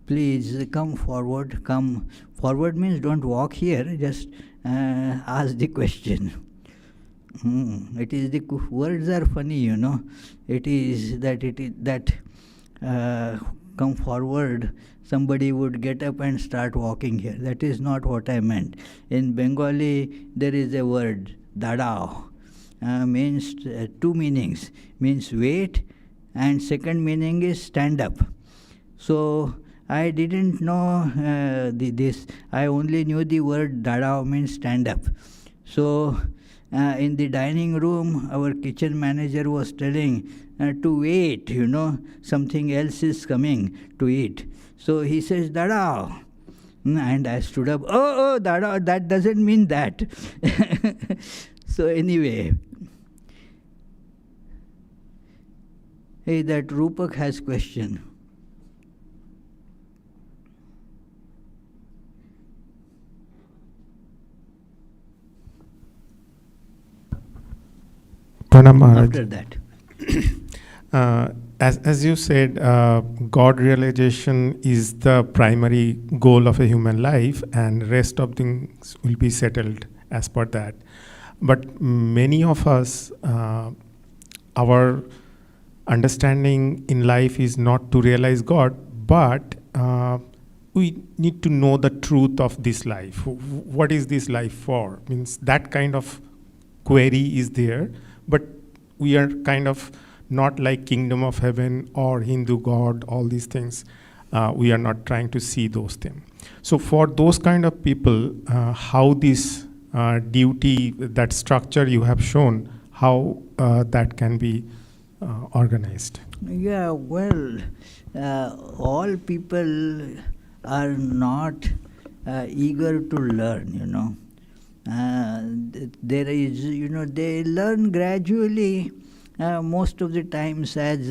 please come forward. Come forward means don't walk here, just ask the question. It is the words are funny, you know. It is that come forward, somebody would get up and start walking here. That is not what I meant. In Bengali, there is a word, dadao, means two meanings. Means wait, and second meaning is stand up. So I didn't know this. I only knew the word dadao means stand up. So in the dining room, our kitchen manager was telling to wait, you know, something else is coming to eat. So he says, dadao. And I stood up, oh, dadao, that doesn't mean that. So anyway, hey, that Rupak has question. Pranam Maharaj. After that. As you said, God realization is the primary goal of a human life, and rest of things will be settled as per that. But many of us, our understanding in life is not to realize God, but we need to know the truth of this life. What is this life for? Means that kind of query is there, but we are kind of not like Kingdom of Heaven or Hindu God, all these things. We are not trying to see those things. So for those kind of people, how this duty, that structure you have shown, how that can be organized? Yeah, well, all people are not eager to learn, you know. There is, you know, they learn gradually, most of the times, as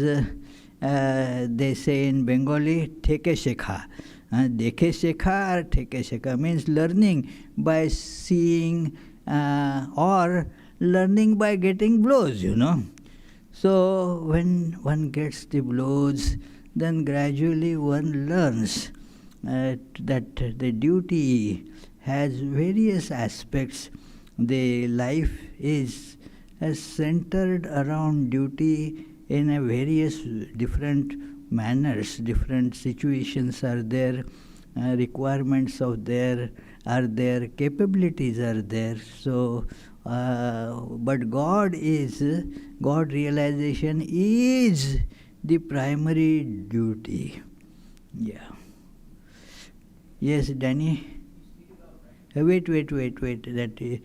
they say in Bengali, theke shekha. Dekhe shekha or theke shekha means learning by seeing or learning by getting blows, you know. So when one gets the blows, then gradually one learns that the duty has various aspects. The life is centered around duty in a various different manners. Different situations are there, requirements of there are there, capabilities are there. So but God realization is the primary duty. Yeah. Yes, Danny? Wait, that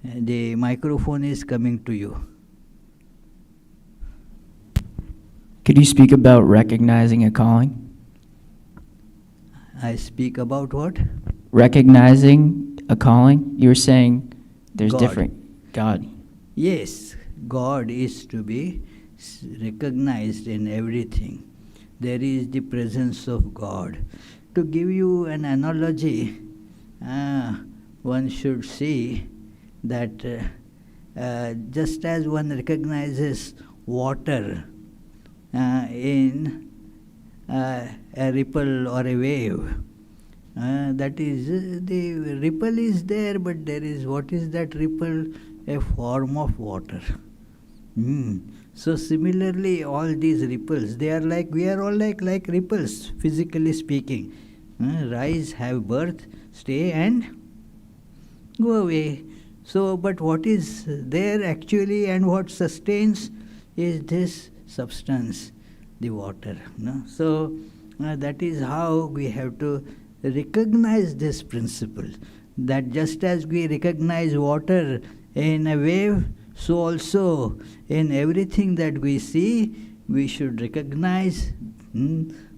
the microphone is coming to you. Could you speak about recognizing a calling? I speak about what? Recognizing a calling? You were saying there's God. different. God. Yes, God is to be recognized in everything. There is the presence of God. To give you an analogy, one should see that just as one recognizes water in a ripple or a wave, that is, the ripple is there, but there is, what is that ripple? A form of water. So similarly, all these ripples, they are like, we are all like ripples, physically speaking. Rise, have birth, stay and go away. So, but what is there actually and what sustains is this substance, the water. So, that is how we have to recognize this principle, that just as we recognize water in a wave, so also in everything that we see, we should recognize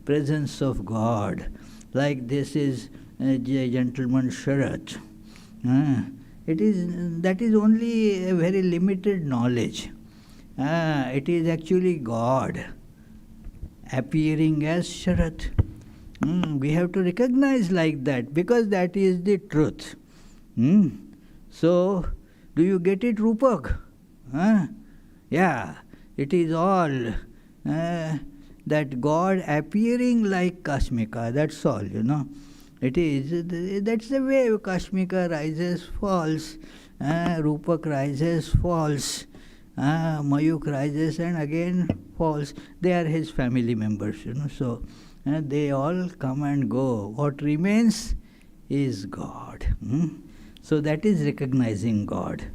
presence of God. Like this is a gentleman's shirt. That is only a very limited knowledge. It is actually God appearing as Sharat. We have to recognize like that, because that is the truth. So, do you get it, Rupak? Yeah, it is all that God appearing like Kashmika, that's all, It is, that's the way Kashmika rises, falls, Rupak rises, falls, Mayuk rises and again falls. They are his family members, so they all come and go. What remains is God. So that is recognizing God.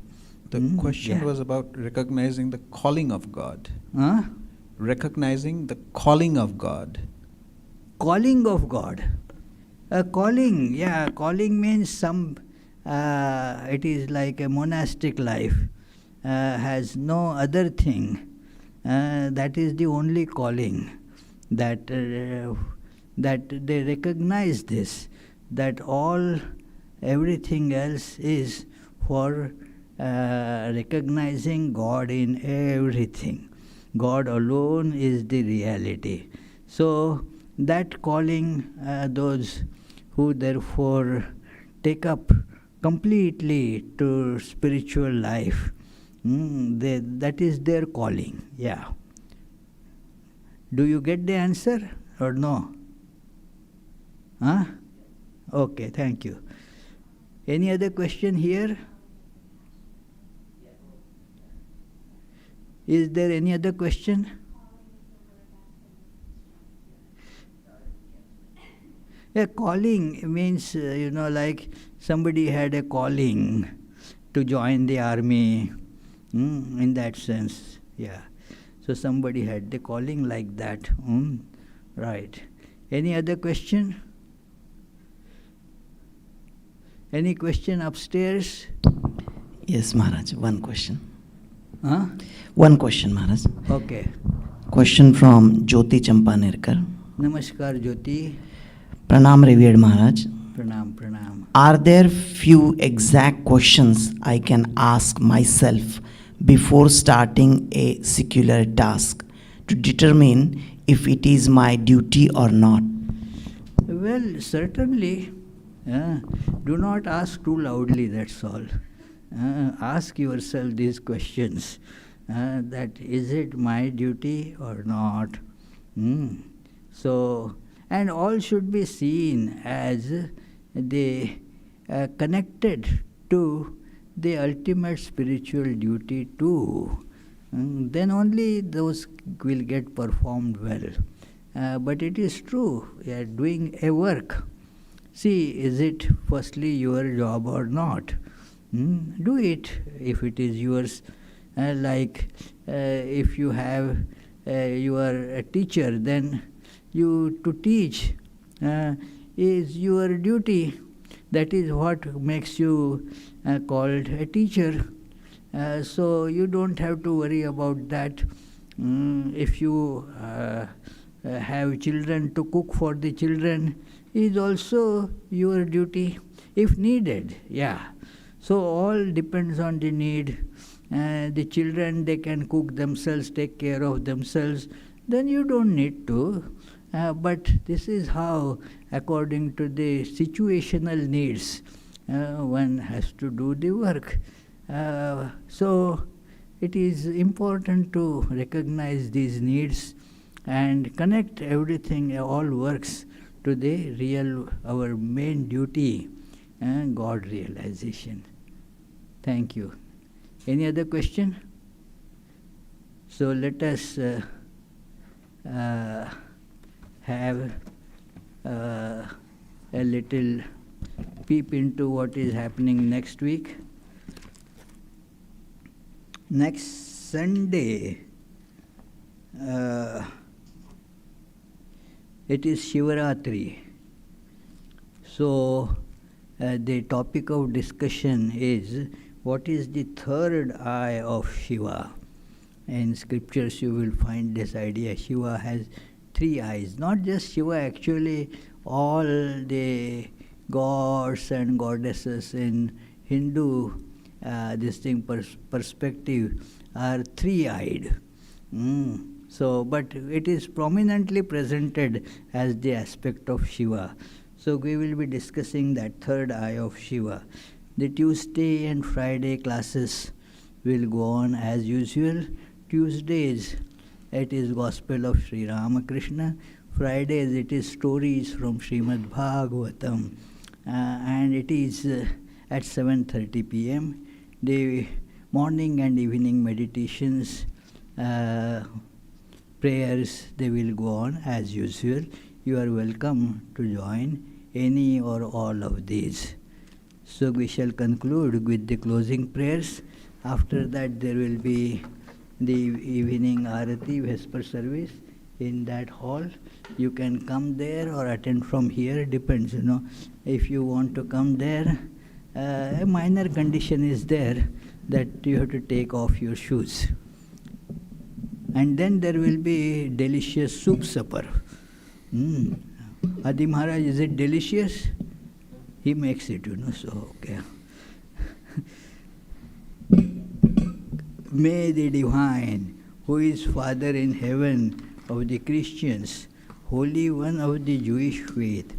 The question was about recognizing the calling of God. Recognizing the calling of God. Calling of God. Calling, calling means some, it is like a monastic life, has no other thing. That is the only calling, that they recognize this, that everything else is for recognizing God in everything. God alone is the reality. So that calling, those who therefore take up completely to spiritual life, that is their calling. Do you get the answer or no? Okay, thank you. Any other question here? Is there any other question? Calling means, like somebody had a calling to join the army, in that sense. So somebody had the calling like that. Right. Any other question? Any question upstairs? Yes, Maharaj, one question. One question, Maharaj. Okay. Question from Jyoti Champanirkar. Namaskar, Jyoti. Pranam, revered Maharaj. Pranam. Are there few exact questions I can ask myself before starting a secular task to determine if it is my duty or not? Well, certainly. Do not ask too loudly, that's all. Ask yourself these questions, that is it my duty or not? So, and all should be seen as the connected to the ultimate spiritual duty too. Then only those will get performed well. But it is true, you are doing a work. See, is it firstly your job or not? Do it if it is yours. If you have, you are a teacher, then you to teach is your duty. That is what makes you called a teacher. So you don't have to worry about that. If you have children, to cook for the children is also your duty, if needed. Yeah. So all depends on the need. The children, they can cook themselves, take care of themselves, then you don't need to. But this is how, according to the situational needs, one has to do the work. So it is important to recognize these needs and connect everything, all works, to the real, our main duty, God realization. Thank you. Any other question? So let us have a little peep into what is happening next week. Next Sunday, it is Shivaratri. So the topic of discussion is, what is the third eye of Shiva? In scriptures you will find this idea. Shiva has three eyes. Not just Shiva, actually all the gods and goddesses in Hindu perspective are three-eyed. So, but it is prominently presented as the aspect of Shiva. So we will be discussing that third eye of Shiva. The Tuesday and Friday classes will go on as usual. Tuesdays it is Gospel of Sri Ramakrishna. Fridays it is stories from Srimad Bhagavatam. And it is at 7:30 p.m. The morning and evening meditations, prayers, they will go on as usual. You are welcome to join any or all of these. So we shall conclude with the closing prayers. After that there will be the evening Arati, Vesper service in that hall. You can come there or attend from here, depends, If you want to come there, a minor condition is there that you have to take off your shoes. And then there will be delicious soup supper. Adi Maharaj, is it delicious? He makes it, so okay. May the Divine, who is Father in heaven of the Christians, Holy One of the Jewish faith,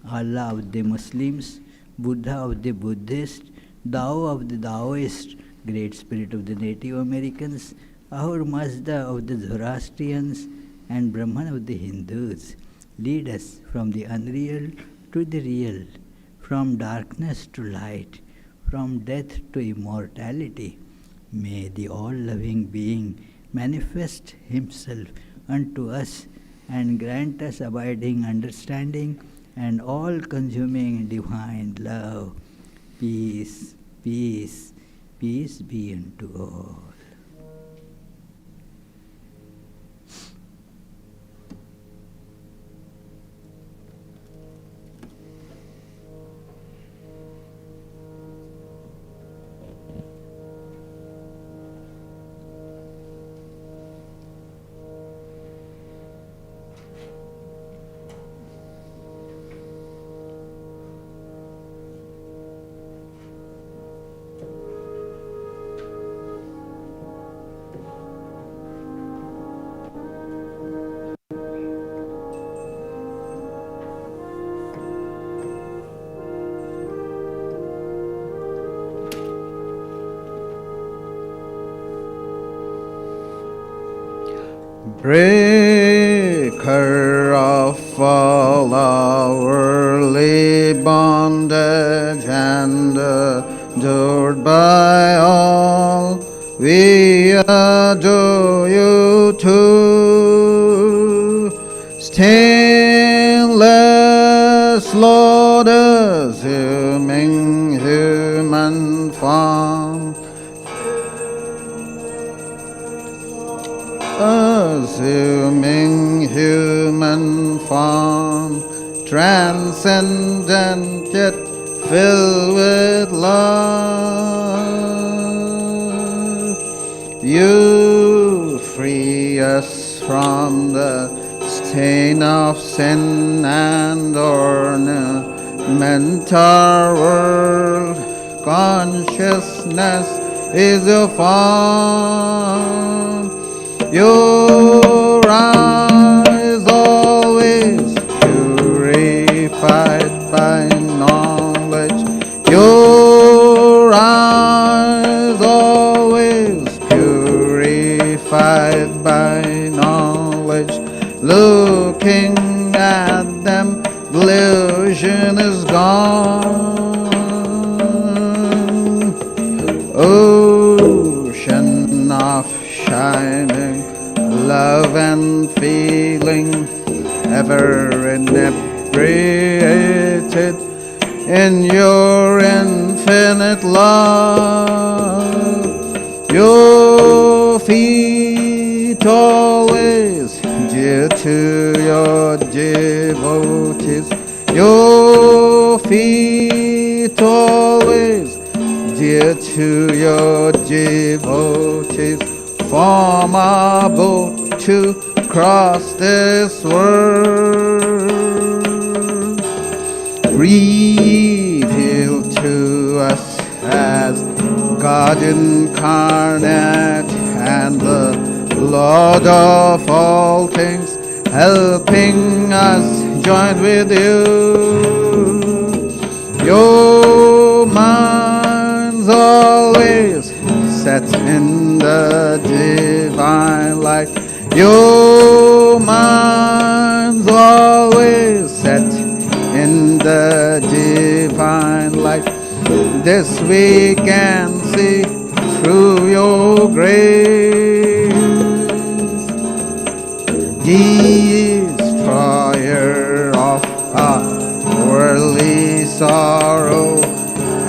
Allah of the Muslims, Buddha of the Buddhists, Tao of the Taoists, Great Spirit of the Native Americans, Ahura Mazda of the Zoroastrians, and Brahman of the Hindus, lead us from the unreal to the real, from darkness to light, from death to immortality. May the all-loving being manifest himself unto us and grant us abiding understanding and all-consuming divine love. Peace, peace, peace be unto all. Breaker of all our worldly bondage and adored by all, we adore you too. Stainless Lord, assuming human form, assuming human form, transcendent yet filled with love. You free us from the stain of sin and ornament our world. Consciousness is your form. Your eyes always purified by knowledge. Your eyes always purified by knowledge. Looking at them, delusion is gone. Ocean of shining love and feeling, ever inebriated in your infinite love. Your feet always dear to your devotees. Your feet always dear to your devotees. Form a boat to cross this world. Reveal to us as God incarnate and the Lord of all things, helping us join with you. Your mind's always set in the divine light. Your mind's always set in the divine light. This we can see through your grace. Destroyer of our worldly sorrow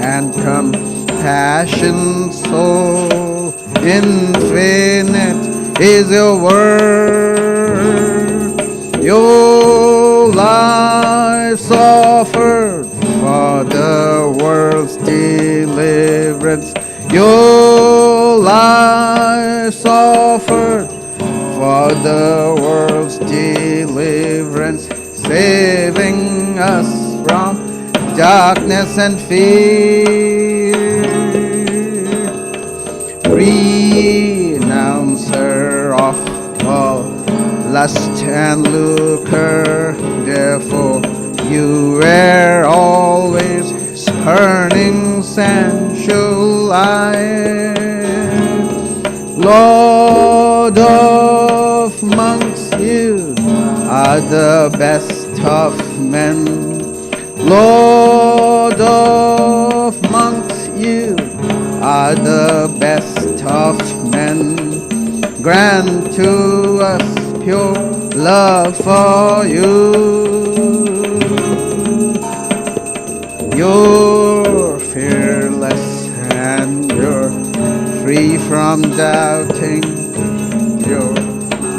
and compassion soul, infinite is your word. Your life offered for the world's deliverance. Your life offered for the world's deliverance, saving us from darkness and fear. Renouncer of all lust and lucre, therefore you were always spurning sensual life. Lord of monks, you are the best of men. Lord of monks, you are the best of men. Grant to us pure love for you. You're fearless and you're free from doubting. Your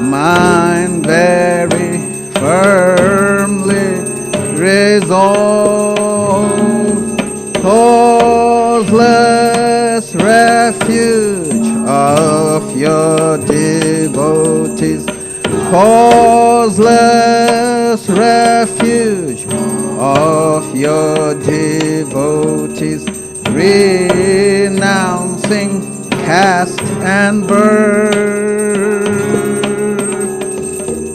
mind very firmly resolved. Causeless refuge of your devotees. Causeless refuge of your devotees, renouncing caste and birth.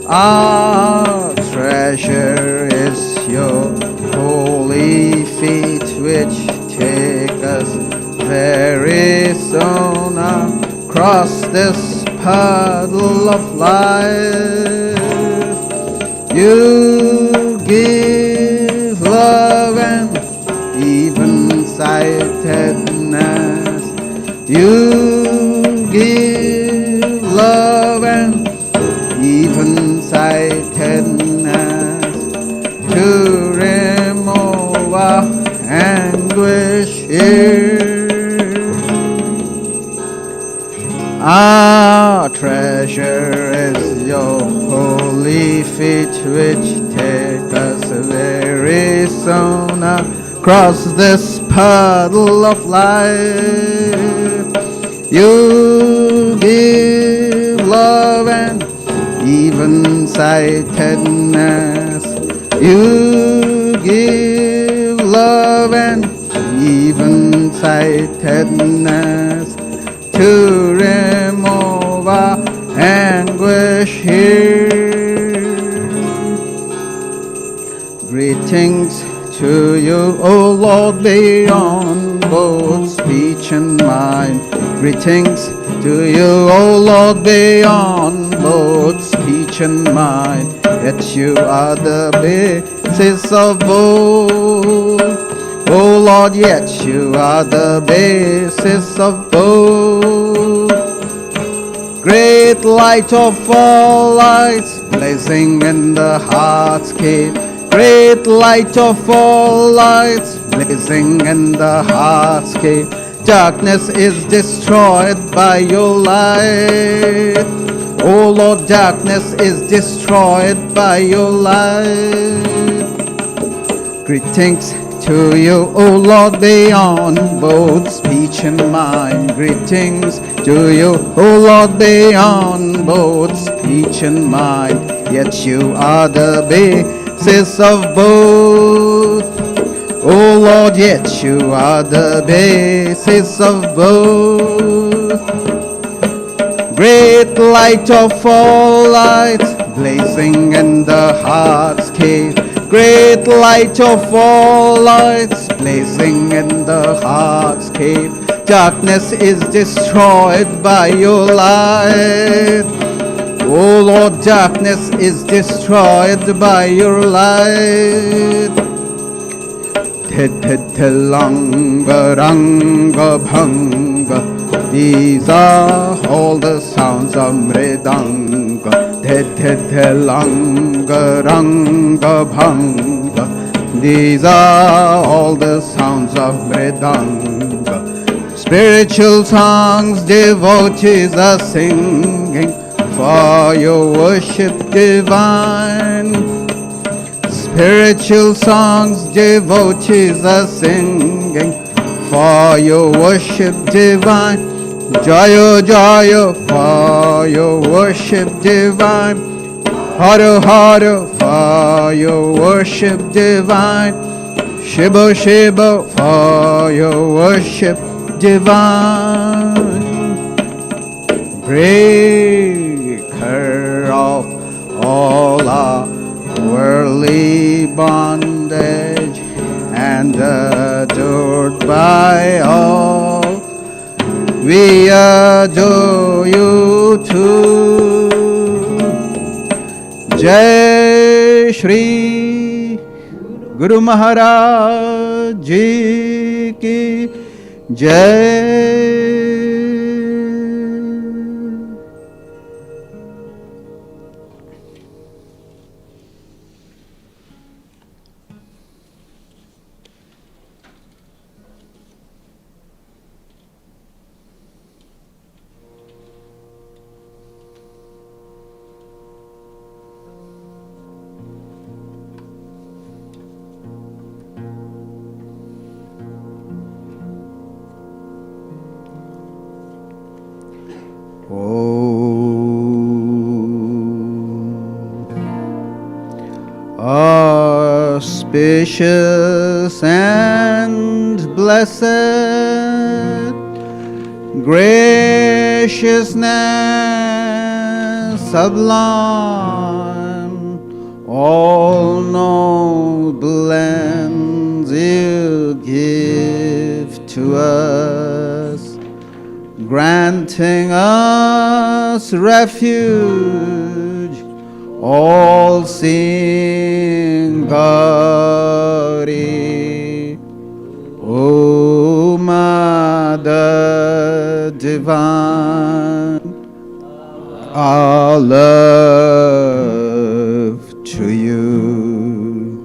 Our treasure is your holy feet, which take us very soon across this puddle of life. You give love and even-sightedness. You give love and even-sightedness to remove our anguish here. Our treasure is your holy feet, which take us very soon across this puddle of life. You give love and even-sightedness. You give love and even-sightedness to remove our anguish here. Greetings to you, O Lord, beyond both speech and mind. Greetings to you, O Lord, beyond both speech and mind. Yet you are the basis of both. O Lord, yet you are the basis of both. Great light of all lights, blazing in the heart's cave. Great light of all lights, blazing in the heart's cave. Darkness is destroyed by your light. Oh Lord, darkness is destroyed by your light. Greetings to you, O Lord, beyond both speech and mind. Greetings to you, O Lord, beyond both speech and mind. Yet you are the basis of both. O Lord, yet you are the basis of both. Great light of all lights, blazing in the heart's cave. Great light of all lights, blazing in the heart's cave. Darkness is destroyed by your light. Oh Lord, darkness is destroyed by your light. Langa ranga bhanga. These are all the sounds of mridanga. Langa ranga bhanga. These are all the sounds of mridanga. Spiritual songs devotees are singing for your worship divine. Spiritual songs devotees are singing for your worship divine. Jaya Jaya for your worship divine. Hara Hara for your worship divine. Shiva Shiva for your worship divine. Breaker of all our worldly bondage and adored by all, we adore you too. Jai Shri Guru Maharaj Ji Ki Jai. Auspicious and blessed graciousness sublime, all noble ends you give to us, granting us refuge, all-seeing Gauri, O Mother Divine, our love to you.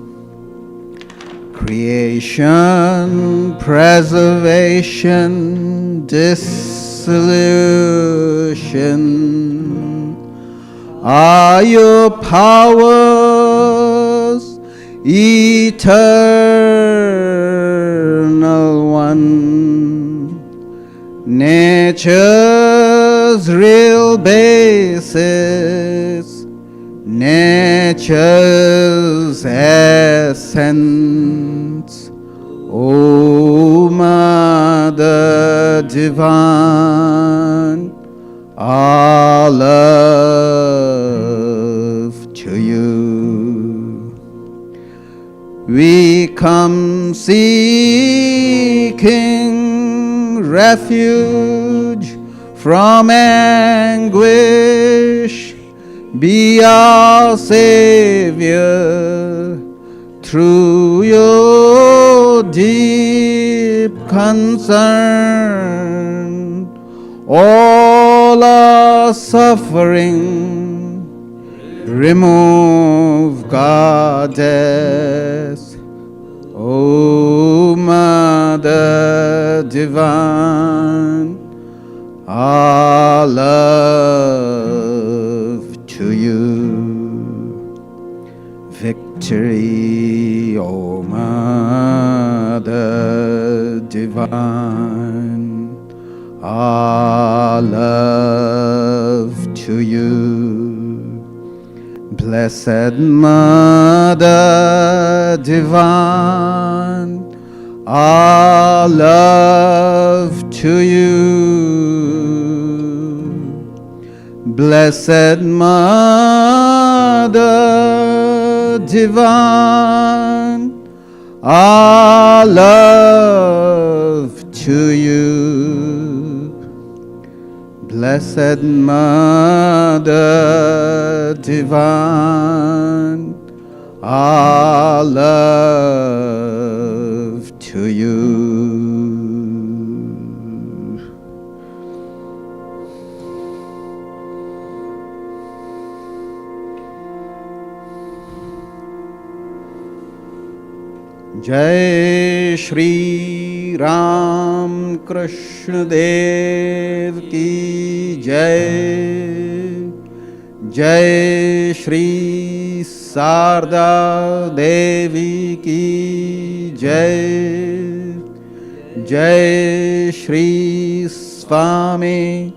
Creation, preservation, dissolution are your powers, eternal one. Nature's real basis, nature's essence, O Mother Divine, our love to you. We come seeking refuge from anguish. Be our Savior through your deep concern. All our suffering remove, Goddess, O Mother Divine, our love to you. Victory, O Mother Divine, our love to you. Blessed Mother Divine, our love to you. Blessed Mother Divine, our love to you. Blessed Mother Divine, our love to you. Jai Shri Ram Krishna Dev Ki Jai. Jai Shri Sarda Devi Ki Jai. Jai Shri Swami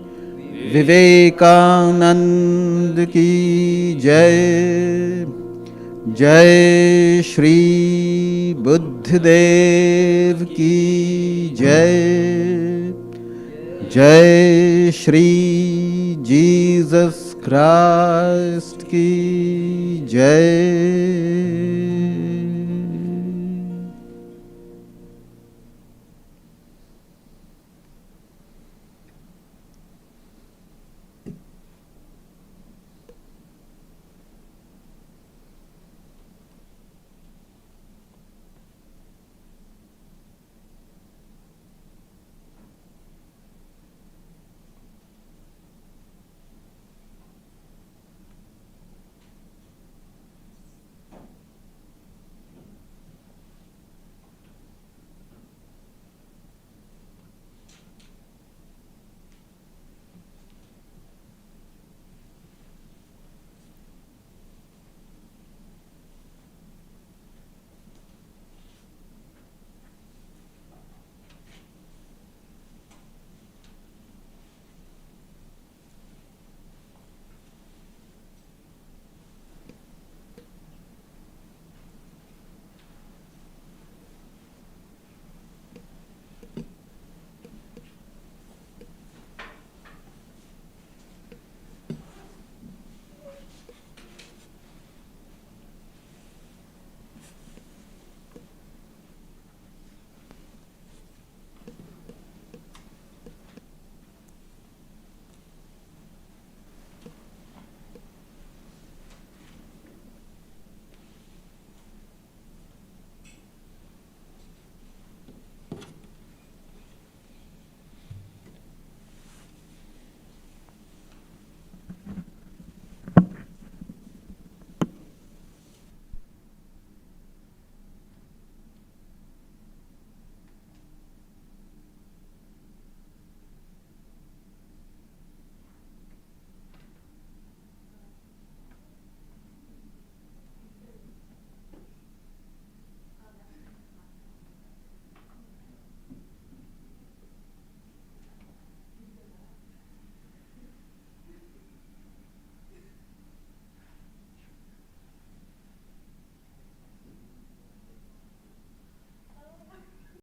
Vivekananda Ki Jai. Jai Shri Buddhadev Ki Jai. Jai Shri Jesus Christ Ki Jai.